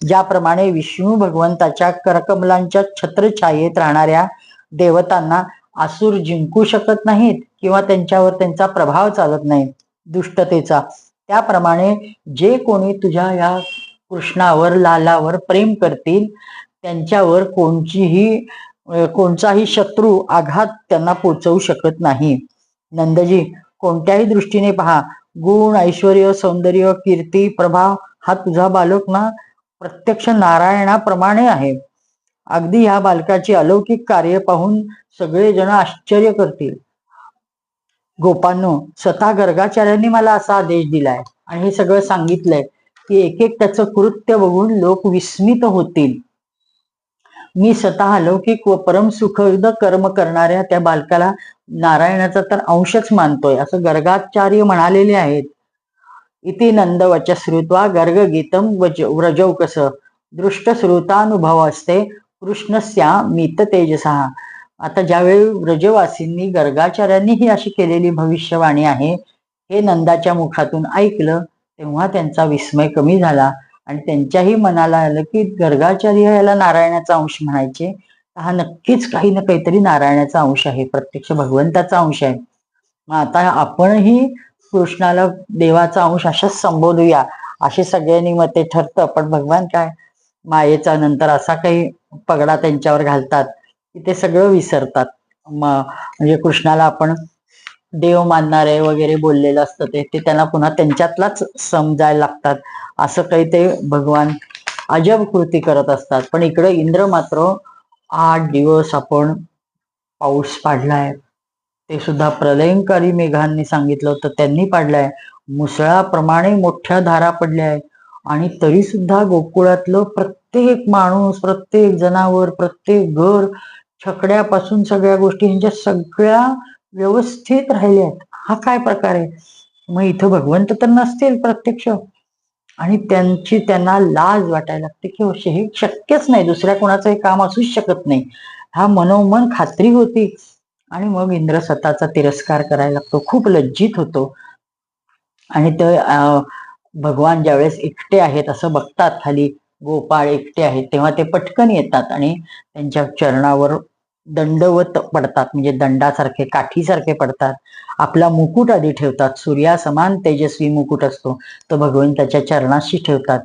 ज्याप्रमाणे विष्णू भगवंताच्या करकमलांच्या छत्रछायेत राहणाऱ्या देवतांना असुर जिंकू शकत नाहीत किंवा त्यांच्यावर त्यांचा प्रभाव चालत नाही दुष्टतेचा, त्याप्रमाणे जे कोणी तुझ्या या कृष्णावर, लालावर प्रेम करतील त्यांच्यावर कोणताही शत्रू आघात त्यांना पोचवू शकत नाही. नंदजी, कोणत्याही दृष्टीने पहा, गुण, ऐश्वर्य, सौंदर्य, कीर्ती, प्रभाव हा तुझा बालक ना प्रत्यक्ष नारायणाप्रमाणे आहे. अगदी ह्या बालकाची अलौकिक कार्य पाहून सगळेजण आश्चर्य करतील. गोपांनो, स्वतः गर्गाचार्यांनी मला असा आदेश दिलाय आणि हे सगळं सांगितलंय की एक एक त्याचं कृत्य बघून लोक विस्मित होतील. मी स्वतः अलौकिक व परम सुखद कर्म करणाऱ्या त्या बालकाला नारायणाचा तर अंशच मानतोय असं गर्गाचार्य म्हणालेले आहेत. इति नंद वच श्रुत्वा गर्ग गीतम व्रजौकस दृष्ट श्रुतानुभव असते कृष्णस्या मित तेजसा. आता ज्यावेळी व्रजवासींनी गर्गाचार्यांनी ही अशी केलेली भविष्यवाणी आहे हे नंदाच्या मुखातून ऐकलं, तेव्हा त्यांचा विस्मय कमी झाला आणि त्यांच्याही मनाला आलं की गर्गाचार्य याला नारायणाचा अंश म्हणायचे, हा नक्कीच काही ना काहीतरी नारायणाचा अंश आहे, प्रत्यक्ष भगवंताचा अंश आहे. मग आता आपणही कृष्णाला देवाचा अंश अशाच संबोधूया असे सगळ्यांनी मते ठरतं. पण भगवान काय मायेचा नंतर असा काही पगडा त्यांच्यावर घालतात की ते सगळं विसरतात. म्हणजे कृष्णाला आपण देव मानणारे वगैरे बोललेलं असतं ते त्यांना पुन्हा त्यांच्यातलाच समजायला लागतात. असं काही ते भगवान अजब कृती करत असतात. पण इकडे इंद्र मात्र 8 दिवस आपण पाऊस पाडलाय, ते सुद्धा प्रलयंकारी मेघांनी सांगितलं होतं त्यांनी पाडलाय, मुसळाप्रमाणे मोठ्या धारा पडल्या आहेत. आणि तरी सुद्धा गोकुळातलं प्रत्येक माणूस, प्रत्येक जनावर, प्रत्येक घर, छकड्यापासून सगळ्या गोष्टी ह्यांच्या सगळ्या व्यवस्थित राहिल्या आहेत. हा काय प्रकार आहे? मग इथं भगवंत तर नसतील प्रत्यक्ष, आणि त्यांना लाज वाटायला लागते की हे शक्यच नाही, दुसऱ्या कोणाचं हे काम असूच शकत नाही. हा मनोमन खात्री होती. आणि मग इंद्र स्वतःचा तिरस्कार करायला लागतो, खूप लज्जित होतो. आणि ते भगवान ज्यावेळेस एकटे आहेत असं बघतात, खाली गोपाळ एकटे आहेत, तेव्हा ते पटकन येतात आणि त्यांच्या चरणावर दंडवत पडतात, म्हणजे दंडासारखे, काठीसारखे पडतात. आपला मुकुट आधी ठेवतात, सूर्यासमान तेजस्वी मुकुट असतो तो भगवंताच्या चरणाशी ठेवतात.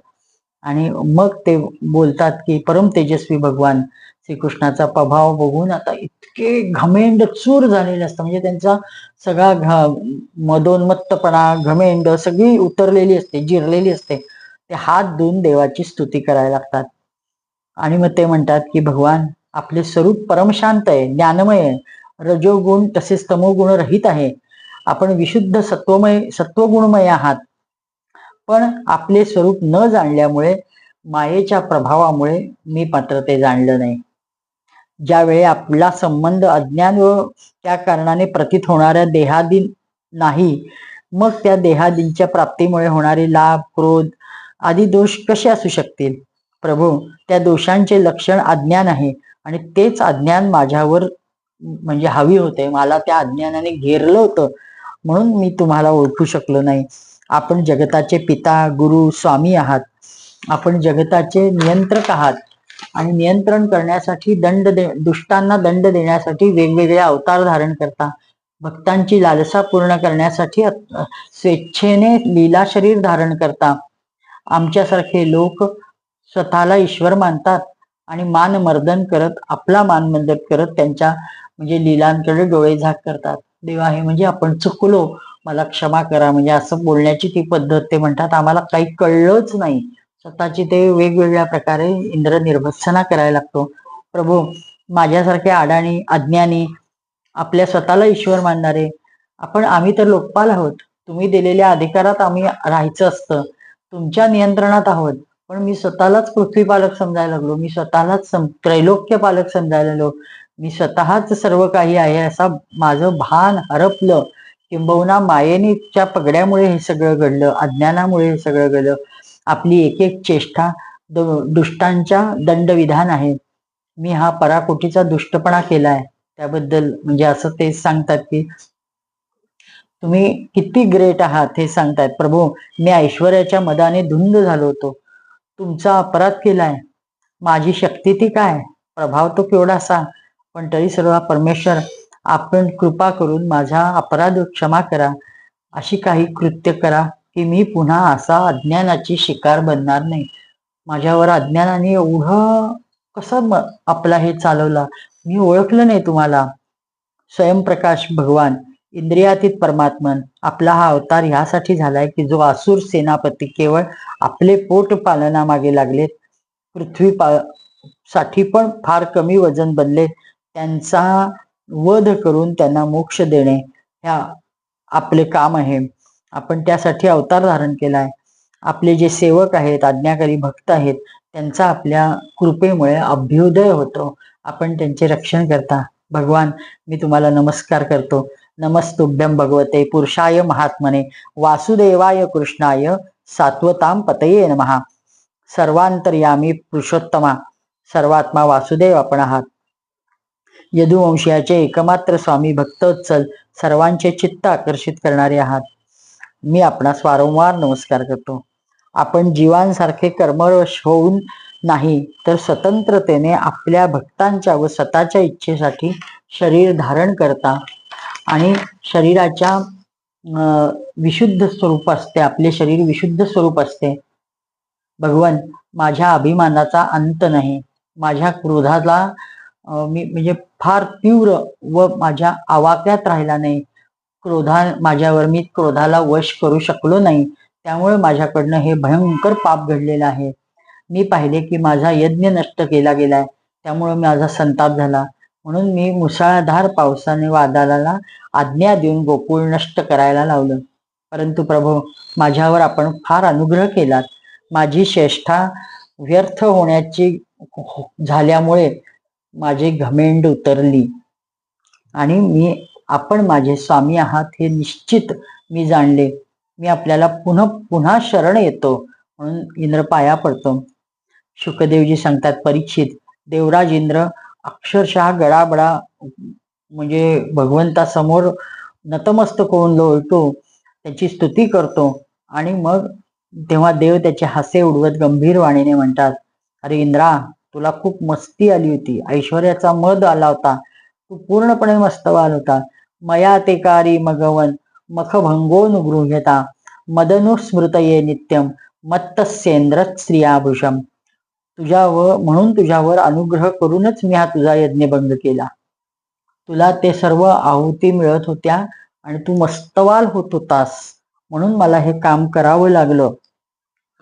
आणि मग ते बोलतात की परम तेजस्वी भगवान श्रीकृष्णाचा प्रभाव बघून आता इतके घमेंड चूर झालेले असतात, म्हणजे त्यांचा सगळा मदोन्मत्तपणा, घमेंड सगळी उतरलेली असते, जिरलेली असते. ते हात धुवून देवाची स्तुती करायला लागतात. आणि मग ते म्हणतात की भगवान आपले स्वरूप परमशांत आहे, ज्ञानमय आहे, रजोगुण तसेच तमोगुण रहित आहे. आपण विशुद्ध सत्वगुणमय आहात. पण आपले स्वरूप न जाणल्यामुळे, मायेच्या प्रभावामुळे मी मात्र ते जाणलं नाही. ज्यावेळी आपला संबंध अज्ञान व त्या कारणाने प्रतीत होणाऱ्या देहादी नाही, मग त्या देहादींच्या प्राप्तीमुळे होणारे लाभ, क्रोध आदी दोष कसे असू शकतील? प्रभू, त्या दोषांचे लक्षण अज्ञान आहे आणि तेच अज्ञान माझ्यावर म्हणजे हावी होते. मला त्या अज्ञानाने घेरलं होतं, म्हणून मी तुम्हाला ओळखू शकलो नाही. आपण जगताचे पिता, गुरु, स्वामी आहात. आपण जगताचे नियंत्रक आहात आणि नियंत्रण करण्यासाठी दुष्टांना दंड देण्यासाठी वेगवेगळे अवतार धारण करता. भक्तांची लालसा पूर्ण करण्यासाठी स्वेच्छेने लीला शरीर धारण करता. आमच्यासारखे लोक स्वतःला ईश्वर मानतात आणि मानमर्दन करत, आपला मानमर्दन करत त्यांच्या म्हणजे लीलांकडे डोळे झाक करतात. देवा, हे म्हणजे आपण चुकलो, मला क्षमा करा, म्हणजे असं बोलण्याची ती पद्धत. ते म्हणतात आम्हाला काही कळलंच नाही. स्वतःची ते वेगवेगळ्या प्रकारे इंद्र निर्भत्सना करायला लागतो. प्रभू, माझ्यासारखे अडाणी, अज्ञानी, आपल्या स्वतःला ईश्वर मानणारे आम्ही तर लोकपाल आहोत. तुम्ही दिलेल्या अधिकारात आम्ही राहायचं असतं, तुमच्या नियंत्रणात आहोत, पण मी स्वतःलाच पृथ्वी पालक समजायला लागलो, मी स्वतःलाच त्रैलोक्य पालक समजायला लागलो, मी स्वतःच सर्व काही आहे असा माझं भान हरपलं. किंबहुना मायेनीच्या पगड्यामुळे हे सगळं घडलं, अज्ञानामुळे हे सगळं घडलं. आपली एक एक चेष्टा दुष्टांच्या दंडविधान आहे. मी हा पराकोटीचा दुष्टपणा केलाय, त्याबद्दल म्हणजे असं ते सांगतात की तुम्ही किती ग्रेट आहात हे सांगतायत. प्रभू, मी ऐश्वर्याच्या मदाने धुंद झालो होतो, तुमचा अपराध केलाय. माझी शक्ती ती काय, प्रभाव तो केवढासा, पण तरी सर्व परमेश्वर, आपण कृपा करून माझा अपराध क्षमा करा. अशी काही कृत्य करा की मी पुन्हा असा अज्ञानाची शिकार बनणार नाही. माझ्यावर अज्ञानाने एवढं कसं आपला हे चालवला, मी ओळखलं नाही तुम्हाला. स्वयंप्रकाश भगवान, इंद्रियातीत परमात्मन, आपला हा अवतार ह्यासाठी झालाय की जो असुर सेनापती केवळ आपले पोट पालनामागे लागलेत, पृथ्वी साठी पण फार कमी वजन बनले, त्यांचा वध करून त्यांना मोक्ष देणे ह्या आपले काम आहे. आपण त्यासाठी अवतार धारण केलाय. आपले जे सेवक आहेत, आज्ञाकारी भक्त आहेत, त्यांचा आपल्या कृपेमुळे अभ्युदय होतो. आपण त्यांचे रक्षण करता. भगवान, मी तुम्हाला नमस्कार करतो. नमस्तुभ्यं भगवते पुरुषाय महात्मने वासुदेवाय कृष्णाय सात्वतां पतये नमः. सर्वांतर्यामी पुरुषोत्तमा, सर्वात्मा वासुदेव आपण आहात. यदुवंशीयाचे एकमात्र स्वामी भक्तोत्सल, सर्वांचे चित्त आकर्षित करणारे आहात. मी आपणास वारंवार नमस्कार करतो. आपण जीवांसारखे कर्मवश होऊन नाही, तर स्वतंत्रतेने आपल्या भक्तांच्या व स्वतःच्या इच्छेसाठी शरीर धारण करता आणि शरीराच्या विशुद्ध स्वरूप असते. आपले शरीर विशुद्ध स्वरूप असते. भगवान, माझ्या अभिमानाचा अंत नाही. माझ्या क्रोधाला मी म्हणजे फार तीव्र व माझ्या आवाक्यात राहिला नाही. माझ्यावर मी क्रोधाला वश करू शकलो नाही, त्यामुळे माझ्याकडनं हे भयंकर पाप घडलेलं आहे. मी पाहिले की माझा यज्ञ नष्ट केला गेलाय, त्यामुळे माझा संताप झाला. म्हणून मी मुसळधार पावसाने वादळाला आज्ञा देऊन गोकुळ नष्ट करायला लावलं. परंतु प्रभू, माझ्यावर आपण फार अनुग्रह केलात. माझी चेष्टा व्यर्थ होण्याची झाल्यामुळे माझे घमेंड उतरली आणि आपण माझे स्वामी आहात हे निश्चित मी जाणले. मी आपल्याला पुन्हा पुन्हा शरण येतो, म्हणून इंद्र पाया पडतो. शुकदेवजी सांगतात, परीक्षित, देवराज इंद्र अक्षरशः गडाबडा म्हणजे भगवंतासमोर नतमस्तक होऊन लोळतो, त्याची स्तुती करतो आणि मग तेव्हा देव त्याचे हास्य उडवत गंभीर वाणीने म्हणतात, अरे इंद्रा, तुला खूप मस्ती आली होती, ऐश्वर्याचा मद आला होता, तू पूर्णपणे मस्तवाल होता. मया ते कारी मगवन मखभंगोनुगृह्यता मदनुस्मृतये नित्यम मत्तस्येंद्र श्रियाभूषम. म्हणून तुझ्यावर अनुग्रह करूनच मी हा तुझा यज्ञभंग केला. तुला ते सर्व आहुती मिळत होत्या आणि तू मस्तवाल होत होतास, म्हणून मला हे काम करावं लागलं.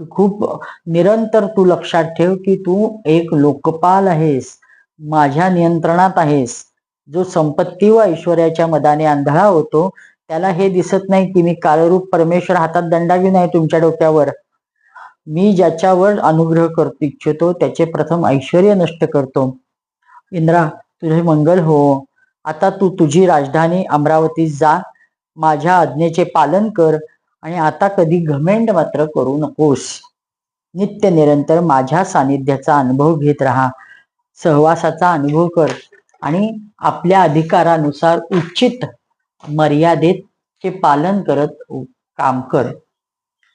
तू खूप निरंतर तू लक्षात ठेव की तू एक लोकपाल आहेस, माझ्या नियंत्रणात आहेस. जो संपत्ती व ऐश्वर्याच्या मदाने आंधळा होतो, त्याला हे दिसत नाही की मी कालरूप परमेश्वर हातात दंडा घेऊन आहे तुमच्या डोक्यावर. मी ज्याच्यावर अनुग्रह करतो इच्छितो त्याचे प्रथम ऐश्वर्य नष्ट करतो. इंद्रा, तुझे मंगल हो. आता तू तुझी राजधानी अमरावतीस जा, माझ्या आज्ञेचे पालन कर आणि आता कधी घमेंड मात्र करू नकोस. नित्य निरंतर माझ्या सानिध्याचा अनुभव घेत राहा, सहवासाचा अनुभव कर आणि आपल्या अधिकारानुसार उचित मर्यादेचे पालन करत काम कर.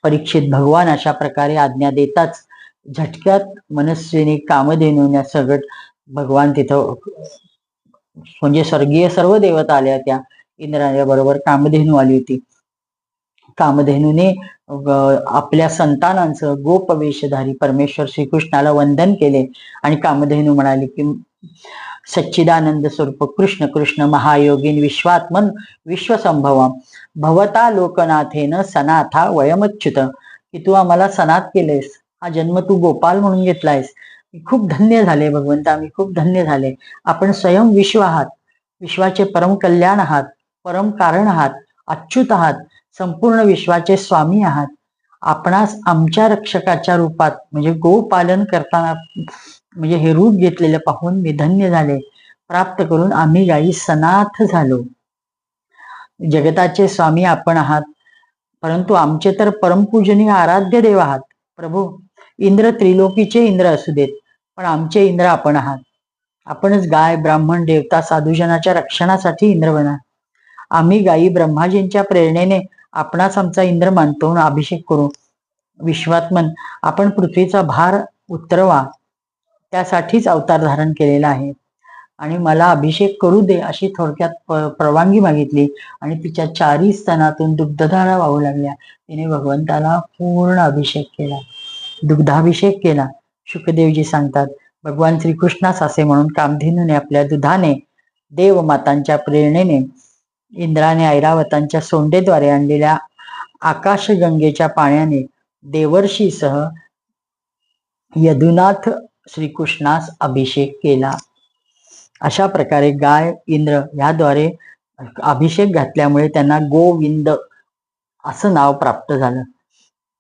परीक्षित भगवान अशा प्रकारे आज्ञा देताच झटक्यात मनस्विनी कामधेनूने सगळं भगवान तिथं म्हणजे स्वर्गीय सर्व देवता आल्या त्या इंद्राच्या बरोबर कामधेनू आली होती. कामधेनूने आपल्या संतानांचं गोपवेशधारी परमेश्वर श्रीकृष्णाला वंदन केले आणि कामधेनू म्हणाली की सच्चिदानंद स्वरूप कृष्ण कृष्ण महायोगीन विश्वात्मन विश्वसंभवा भवता लोकनाथेन सनाथा वयमच्युत, की तू आम्हाला सनात केलेस, हा जन्म तू गोपाल म्हणून घेतलायस, खूप धन्य झाले भगवंता, आम्ही खूप धन्य झाले. आपण स्वयं विश्व आहात, विश्वाचे परम कल्याण आहात, परम कारण आहात, अच्युत आहात, संपूर्ण विश्वाचे स्वामी आहात. आपणास आमच्या रक्षकाच्या रूपात म्हणजे गोपालन करताना म्हणजे हे रूप घेतलेलं पाहून मी धन्य झाले. प्राप्त करून आम्ही गायी सनाथ झालो. जगताचे स्वामी आपण आहात, परंतु आमचे तर परमपूजनीय आराध्य देव आहात. प्रभू, इंद्र त्रिलोकीचे इंद्र असू देत, पण आमचे इंद्र आपण आहात. आपणच गाय ब्राह्मण देवता साधुजनाच्या रक्षणासाठी इंद्र बना. आम्ही गायी ब्रह्माजींच्या प्रेरणेने आपणास आमचा इंद्र मानतो, अभिषेक करू. विश्वात्मन, आपण पृथ्वीचा भार उतरवा, त्यासाठीच अवतार धारण केलेला आहे आणि मला अभिषेक करू दे अशी थोडक्यात परवानगी मागितली आणि तिच्या 4 स्तनातून दुग्धधारा वाहू लागल्या. तिने भगवंताला पूर्ण अभिषेक केला, दुग्धाभिषेक केला. शुकदेवजी सांगतात, भगवान श्रीकृष्णास असे म्हणून कामधेनूने आपल्या दुधाने, देवमातांच्या प्रेरणेने, इंद्राने ऐरावतांच्या सोंडेद्वारे आणलेल्या आकाशगंगेच्या पाण्याने देवर्षीसह यदुनाथ श्रीकृष्णास अभिषेक केला. अशा प्रकारे गाय इंद्र याद्वारे अभिषेक घातल्यामुळे त्यांना गोविंद असं नाव प्राप्त झालं.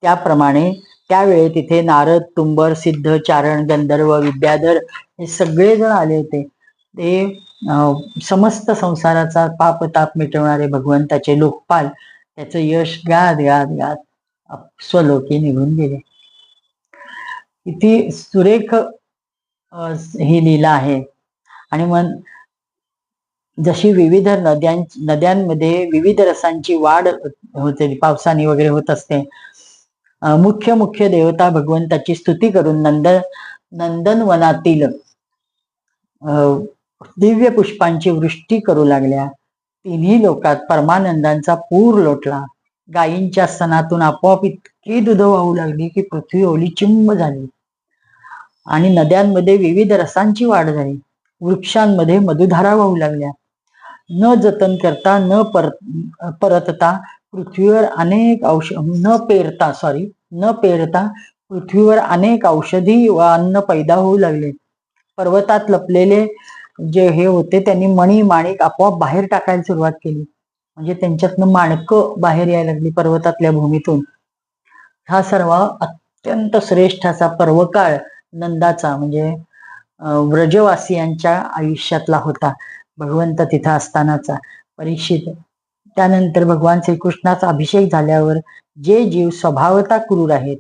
त्याप्रमाणे त्यावेळी तिथे नारद, तुंबर, सिद्ध, चारण, गंधर्व, विद्याधर हे सगळे जण आले होते. ते समस्त संसाराचा पापताप मिटवणारे भगवंताचे लोकपाल त्याचं यश गात गात गात स्वलोकी निघून गेले. किती सुरेख ही लीला आहे. आणि मग जशी विविध नद्यांमध्ये विविध रसांची वाढ होते, पावसाने वगैरे होत असते, मुख्य देवता भगवंताची स्तुती करून नंदनवनातील दिव्य पुष्पांची वृष्टी करू लागल्या. तिन्ही लोकात परमानंदांचा पूर लोटला. गायींच्या स्तनातून आपोआप इतकी दूध वाहू लागली की पृथ्वी ओली चिंब झाली आणि नद्यांमध्ये विविध रसांची वाढ झाली. वृक्षांमध्ये मधुधारा वाहू लागल्या. न जतन करता न परतता पृथ्वीवर अनेक न पेरता पृथ्वीवर अनेक औषधी व अन्न पैदा होऊ लागले. पर्वतात लपलेले जे हे होते त्यांनी मणी माणिक आपोआप बाहेर टाकायला सुरुवात केली. म्हणजे त्यांच्यातनं माणकं बाहेर यायला लागली पर्वतातल्या भूमीतून. हा सर्व अत्यंत श्रेष्ठ असा पर्वकाळ नंदाचा म्हणजे व्रजवासियांच्या आयुष्यातला होता, भगवंत तिथं असतानाचा. परीक्षित, त्यानंतर भगवान श्रीकृष्णाचा अभिषेक झाल्यावर जे जीव स्वभावता क्रूर आहेत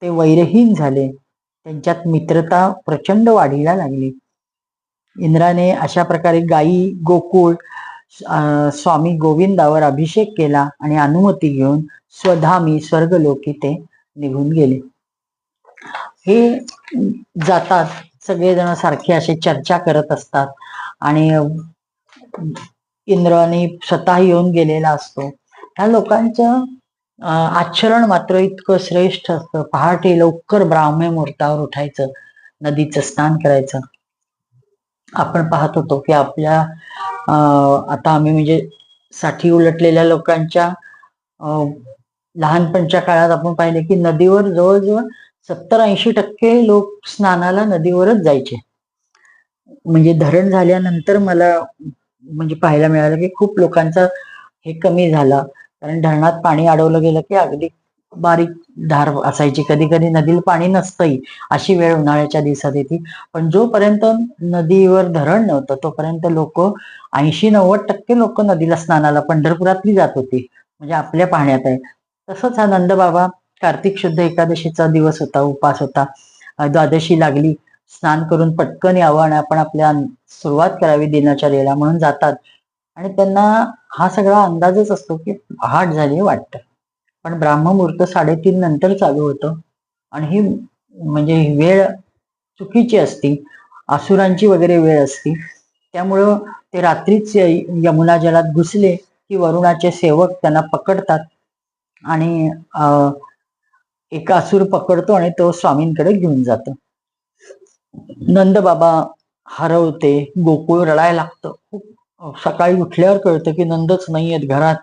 ते वैरहीन झाले, त्यांच्यात मित्रता प्रचंड वाढीला लागली. इंद्राने अशा प्रकारे गायी गोकुळ स्वामी गोविंदावर अभिषेक केला आणि अनुमती घेऊन स्वधामी स्वर्गलोकी ते निघून गेले. हे जातात सगळेजण सारखे असे चर्चा करत असतात आणि इंद्राने स्वतः येऊन गेलेला असतो. ह्या लोकांचं आचरण मात्र इतकं श्रेष्ठ असतं. पहाटे लवकर ब्राह्मी मुहूर्तावर उठायचं, नदीचं स्नान करायचं. आपण पाहत होतो की आपल्या आता आम्ही म्हणजे 60 उलटलेल्या लोकांच्या लहानपणच्या काळात आपण पाहिले की नदीवर जवळजवळ 70-80% लोक स्नानाला नदीवरच जायचे. म्हणजे धरण झाल्यानंतर मला म्हणजे पाहायला मिळालं की खूप लोकांचा हे कमी झाला, कारण धरणात पाणी अडवलं गेलं की अगदी बारीक धार असायची, कधी कधी नदीला पाणी नसतंही, अशी वेळ उन्हाळ्याच्या दिवसात येते. पण जोपर्यंत नदीवर धरण नव्हतं तोपर्यंत लोक 80-90% लोक नदीला स्नानाला पंढरपुरातली जात होती, म्हणजे आपल्या पाहण्यात आहे. तसंच हा नंदबाबा कार्तिक शुद्ध एकादशीचा दिवस होता, उपास होता. द्वादशी लागली, स्नान करून पटकन यावं आणि आपण आपल्या सुरुवात करावी दिनचर्येला म्हणून जातात. आणि त्यांना हा सगळा अंदाजच असतो की पहाट झाली वाटतं. पण ब्राह्ममुहूर्त 3:30 नंतर चालू होतं आणि ही म्हणजे ही वेळ चुकीची असती, असुरांची वगैरे वेळ असती. त्यामुळं ते रात्रीच यमुना जलात घुसले की वरुणाचे सेवक त्यांना पकडतात आणि एक असुर पकडतो आणि तो स्वामींकडे घेऊन जातो. नंदबाबा हरवते, गोकुळ रडायला लागतं. खूप सकाळी उठल्यावर कळतं की नंदच नाहीयेत घरात.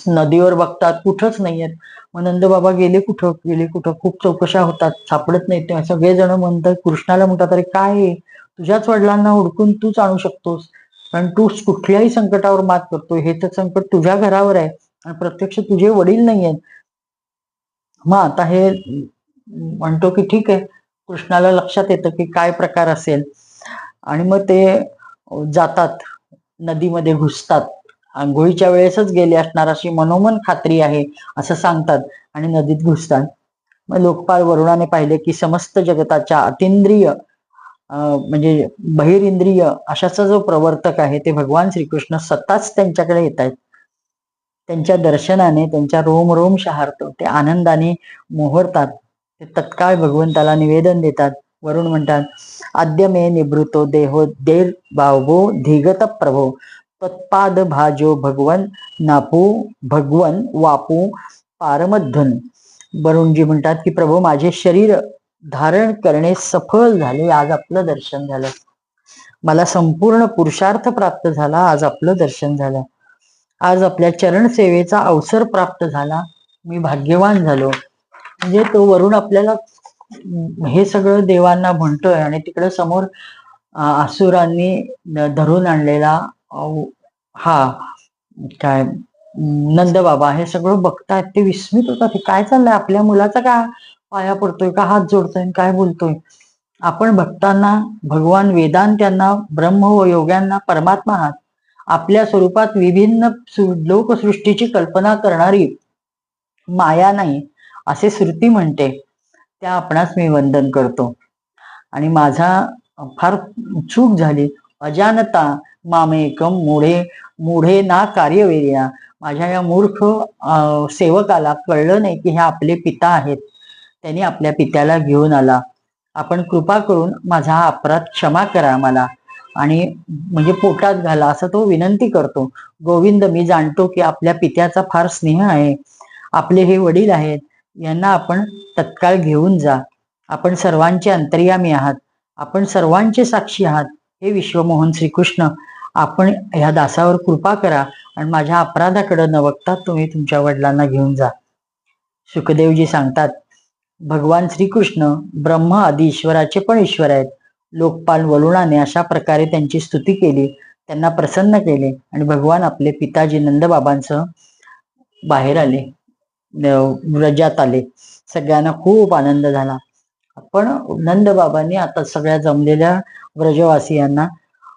नदीवर बघतात, कुठंच नाहीयेत. मग नंदबाबा गेले कुठं, खूप चौकशा होतात, सापडत नाहीत. तेव्हा सगळेजण म्हणतात, कृष्णाला म्हणतात, अरे काय आहे, तुझ्याच वडिलांना हुडकून तूच आणू शकतोस, कारण तू कुठल्याही संकटावर मात करतोय. हे तर संकट तुझ्या घरावर आहे आणि प्रत्यक्ष तुझे वडील नाहीयेत. मग आता हे म्हणतो की ठीक आहे, कृष्णाला लक्षात येतं की काय प्रकार असेल आणि मग ते जातात, नदीमध्ये घुसतात. आंघोळीच्या वेळेसच गेले असणार अशी मनोमन खात्री आहे असं सांगतात आणि नदीत घुसतात. मग लोकपाल वरुणाने पाहिले की समस्त जगताच्या अतिंद्रिय म्हणजे बहिरिंद्रिय अशाचा जो प्रवर्तक आहे ते भगवान श्रीकृष्ण स्वतःच त्यांच्याकडे येत आहेत. त्यांच्या दर्शनाने त्यांच्या रोम रोम शहारतो, ते आनंदाने मोहरतात. ते तत्काळ भगवंताला निवेदन देतात. वरुण म्हणतात, आद्य मे निभृतो देहो देर बावो धीगत प्रभो तत्पाद भाजो भगवन नापू भगवन वापू पारमध्वन. वरुणजी म्हणतात की प्रभू, माझे शरीर धारण करणे सफल झाले, आज आपलं दर्शन झालं. मला संपूर्ण पुरुषार्थ प्राप्त झाला, आज आपलं दर्शन झालं. आज आपल्या चरण सेवेचा अवसर प्राप्त झाला, मी भाग्यवान झालो. म्हणजे तो वरुण आपल्याला हे सगळं देवांना म्हणतोय आणि तिकडे समोर असुरांनी धरून आणलेला हा काय नंदबाबा हे सगळं बघतायत. ते विस्मित होतात, हे काय चाललंय, आपल्या मुलाचा का पाया पडतोय, का हात जोडतोय, काय बोलतोय. आपण भक्तांना भगवान वेदांत्यांना ब्रह्म व योग्यांना परमात्मा आहात. आपल्या स्वरूपात विभिन्न लोकसृष्टीची कल्पना करणारी माया नाही असे श्रुती म्हणते, त्या आपणास मी वंदन करतो. आणि माझा फार चूक झाली, अजानता मामेकम मुढे ना कार्यवेर्या. माझ्या या मूर्ख सेवकाला कळलं नाही की हे आपले पिता आहेत, त्यांनी आपल्या पित्याला घेऊन आला. आपण कृपा करून माझा हा अपराध क्षमा करा मला आणि म्हणजे पोटात घाला असं तो विनंती करतो. गोविंद, मी जाणतो की आपल्या पित्याचा फार स्नेह आहे, आपले हे वडील आहेत, यांना आपण तत्काळ घेऊन जा. आपण सर्वांचे अंतर्यामी आहात, आपण सर्वांचे साक्षी आहात. हे विश्वमोहन श्रीकृष्ण, आपण ह्या दासावर कृपा करा आणि माझ्या अपराधाकडे न बघता तुम्ही तुमच्या वडिलांना घेऊन जा. सुखदेवजी सांगतात, भगवान श्रीकृष्ण ब्रह्म आदी ईश्वराचे पण ईश्वर आहेत. लोकपाल वरुणाने अशा प्रकारे त्यांची स्तुती केली, त्यांना प्रसन्न केले आणि भगवान आपले पिताजी नंदबाबांसह बाहेर आले, व्रजात आले. सगळ्यांना खूप आनंद झाला. पण नंदबाबांनी आता सगळ्या जमलेल्या व्रजवासियांना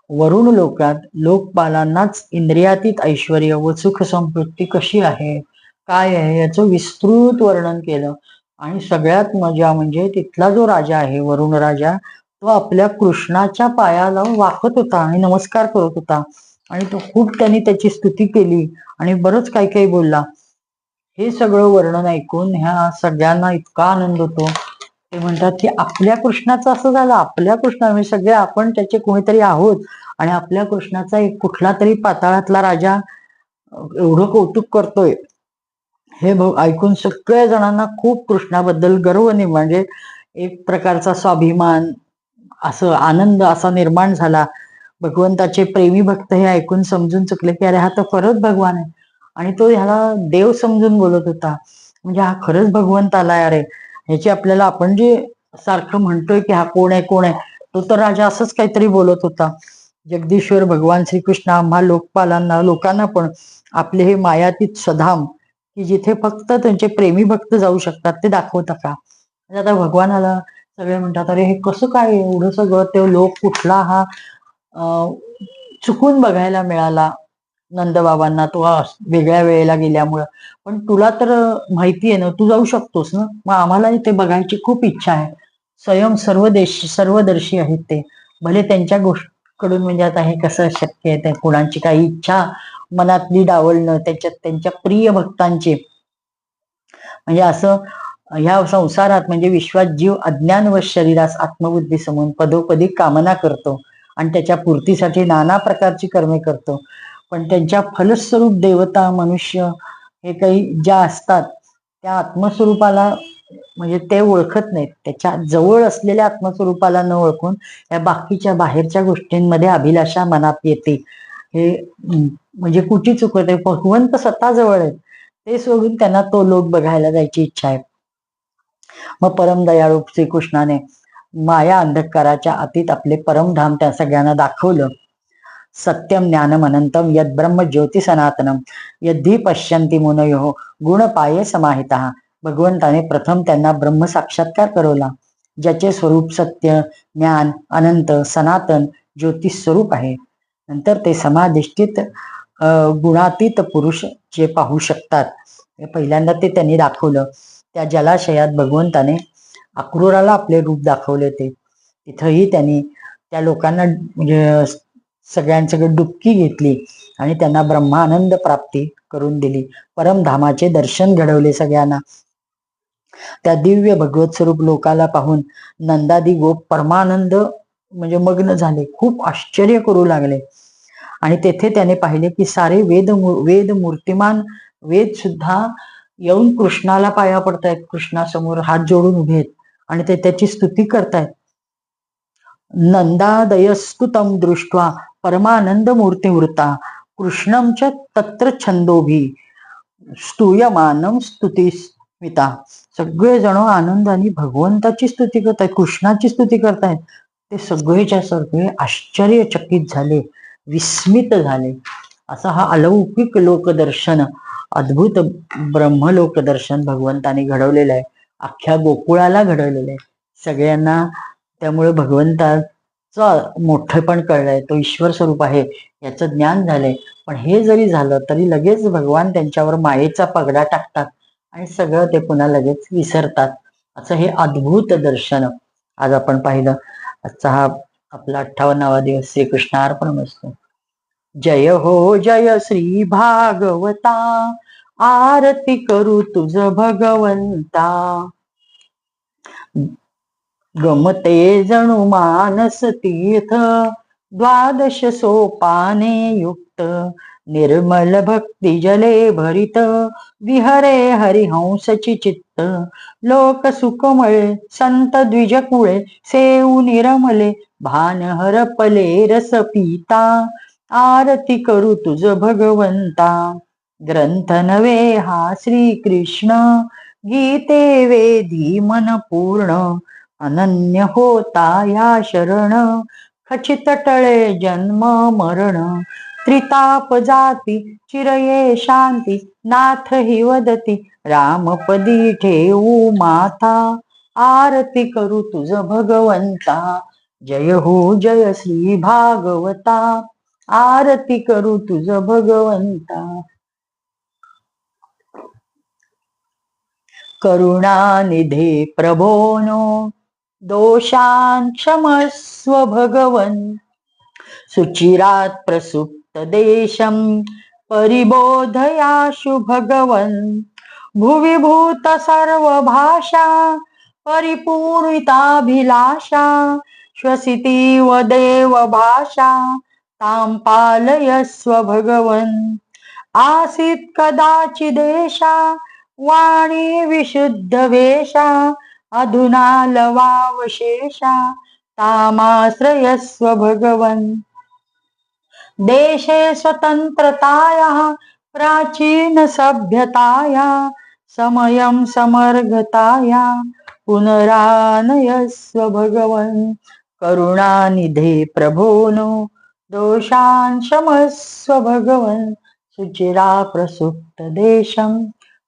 वरुण लोकात लोकपालांनाच इंद्रियातीत ऐश्वर व सुख संपत्ती कशी आहे, काय आहे याचं विस्तृत वर्णन केलं. आणि सगळ्यात मजा म्हणजे तिथला जो राजा आहे वरुण राजा, तो आपल्या कृष्णाच्या पायाला वाकत होता आणि नमस्कार करत होता आणि तो खूप त्यांनी त्याची स्तुती केली आणि बरंच काही काही बोलला. हे सगळं वर्णन ऐकून ह्या सगळ्यांना इतका आनंद होतो. ते म्हणतात की आपल्या कृष्णाचं असं झालं, आपल्या कृष्णा म्हणजे सगळे आपण त्याचे कोणीतरी आहोत आणि आपल्या कृष्णाचा एक कुठला तरी पाताळातला राजा एवढं कौतुक करतोय. हे ऐकून सगळ्या जणांना खूप कृष्णाबद्दल गर्व म्हणजे एक प्रकारचा स्वाभिमान, असं आनंद असा निर्माण झाला. भगवंताचे प्रेमी भक्त हे ऐकून समजून चुकले की अरे हा तर खरंच भगवान आहे आणि तो ह्याला देव समजून बोलत होता, म्हणजे हा खरंच भगवंत आलाय. अरे ह्याची आपल्याला, आपण जे सारखं म्हणतोय की हा कोण आहे कोण आहे, तो तर राजा असंच काहीतरी बोलत होता. जगदीश्वर भगवान श्रीकृष्ण आम्हा लोकांना पण आपले हे मायातीत सधाम की जिथे फक्त त्यांचे प्रेमी भक्त जाऊ शकतात ते दाखवता का? म्हणजे आता भगवानाला सगळे म्हणतात अरे हे कसं काय एवढं सगळं ते लोक कुठला हा चुकून बघायला मिळाला नंदबाबांना तो वेगळ्या वेळेला गेल्यामुळं. पण तुला तर माहिती आहे ना, तू जाऊ शकतोस ना, मग आम्हालाही ते बघायची खूप इच्छा आहे. स्वयं सर्वदर्शी आहेत ते. भले त्यांच्या कडून म्हणजे आता हे कसं शक्य आहे, त्या कुणाची काही इच्छा मनातली डावलणं, त्याच्यात त्यांच्या प्रिय भक्तांचे म्हणजे असं ह्या संसारात म्हणजे विश्वात जीव अज्ञान व शरीरास आत्मबुद्धी समून पदोपदी कामना करतो आणि त्याच्या पूर्तीसाठी नाना प्रकारची कर्मे करतो. पण त्यांच्या फलस्वरूप देवता मनुष्य हे काही ज्या असतात त्या आत्मस्वरूपाला म्हणजे ते ओळखत नाहीत. त्याच्या जवळ असलेल्या आत्मस्वरूपाला न ओळखून या बाकीच्या बाहेरच्या गोष्टींमध्ये अभिलाषा मनात येते. हे म्हणजे कुठची चूक होते. भगवंत स्वतः जवळ आहेत, ते सोडून त्यांना तो लोक बघायला जायची इच्छा आहे. मग परम दयाळू श्रीकृष्णाने माया अंधकाराच्या अतीत आपले परमधाम त्या सगळ्यांना दाखवलं. सत्यम ज्ञानम अनंतम यद ब्रह्म ज्योती सनातनम यद्धी पश्यंती मुनयो गुणपाये समाहिता. भगवंताने प्रथम त्यांना ब्रह्म साक्षात्कार करवला, ज्याचे स्वरूप सत्य, ज्ञान, अनंत, सनातन, ज्योतिष स्वरूप आहे. नंतर ते समाधिष्ठित गुणातीत पुरुष जे पाहू शकतात. पहिल्यांदा ते त्यांनी दाखवलं. त्या जलाशयात भगवंताने अक्रूराला आपले रूप दाखवले. ते तिथंही त्यांनी त्या लोकांना म्हणजे सगळ्यांसगळं डुबकी घेतली आणि त्यांना ब्रह्मानंद प्राप्ती करून दिली. परमधामाचे दर्शन घडवले सगळ्यांना. त्या दिव्य भगवत स्वरूप लोकाला पाहून नंदादी गोप परमानंद म्हणजे मग्न झाले, खूप आश्चर्य करू लागले. आणि तेथे त्याने पाहिले की सारे वेद मूर्तिमान वेद सुद्धा येऊन कृष्णाला पाया पडतायत, कृष्णासमोर हात जोडून उभे आहेत आणि ते त्याची स्तुती करतायत. नंदादयस्तुतम दृष्ट्वा परमानंद मूर्तिवृता कृष्णम च तत्र छंदोभी स्तूयमानम स्तुतिस्मिता. सगळे जण आनंदाने भगवंताची स्तुती करतायत, कृष्णाची स्तुती करतायत. ते सगळेच्या सगळे आश्चर्यचकित झाले, विस्मित झाले. असा हा अलौकिक लोकदर्शन, अद्भुत ब्रह्मलोक दर्शन भगवंताने घडवलेलं आहे. अख्ख्या गोकुळाला घडवलेलं आहे सगळ्यांना. त्यामुळे भगवंताचं मोठेपण कळलंय, तो ईश्वर स्वरूप आहे याचं ज्ञान झालंय. पण हे जरी झालं तरी लगेच भगवान त्यांच्यावर मायेचा पगडा टाकतात आणि सगळं ते पुन्हा लगेच विसरतात. असं हे अद्भुत दर्शन आज आपण पाहिलं. आजचा हा आपला 58वा दिवस. श्रीकृष्णार्पणमस्तु. जय हो जय श्री भागवता, आरती करू तुझ भगवंता. गमते जणू मानस तीर्थ, द्वादश सोपाने युक्त, निर्मल भक्ती जले भरित, विहरे हरिहंसची चित्त. लोक सुखमळे संत द्विजकुळे, सेऊ निरमले भान हरपले रस पिता. आरती करू तुझ भगवंता. ग्रंथ नवे हा श्रीकृष्ण, गीते वेदी मन पूर्ण, अनन्य होता या शरण, खचित टळे जन्म मरण. त्रिताप जाती चिरये शांती, नाथ हि वदती रामपदी ठेवू माथा. आरती करू तुझ भगवंता. जय हो जय श्री भागवता, आरती करू तुझ भगवंता. करुणानिधे प्रभोनो, दोषान् क्षमस्व भगवन्. सुचिरात् प्रसुप्त देशं, परिबोधयाशु भगवन्. भुवि भूत सर्वभाषा, परिपूरिताभिलाषा. श्वसितीव देव भाषा, तां पालयस्व भगवन्. आसीत् कदाचिदेषा, वाणी विशुद्ध वेषा. अधुना लवावशेषा, तामाश्रयस्व भगवन्. देशे स्वतंत्रतायाः, प्राचीन सभ्यतायाः, समयं समर्गतायाः, पुनरानयस्व भगवन्. करुणानिधे प्रभोनो, दोषान् क्षमस्व भगवन्. सुचिरा प्रसुप्त देशं,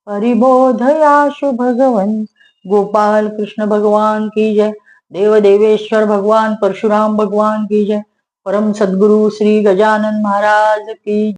परिबोधयाशु भगवन गोपाल कृष्ण भगवान की जय। देव देवेश्वर भगवान परशुराम भगवान की जय। परम सद्गुरु श्री गजानन महाराज की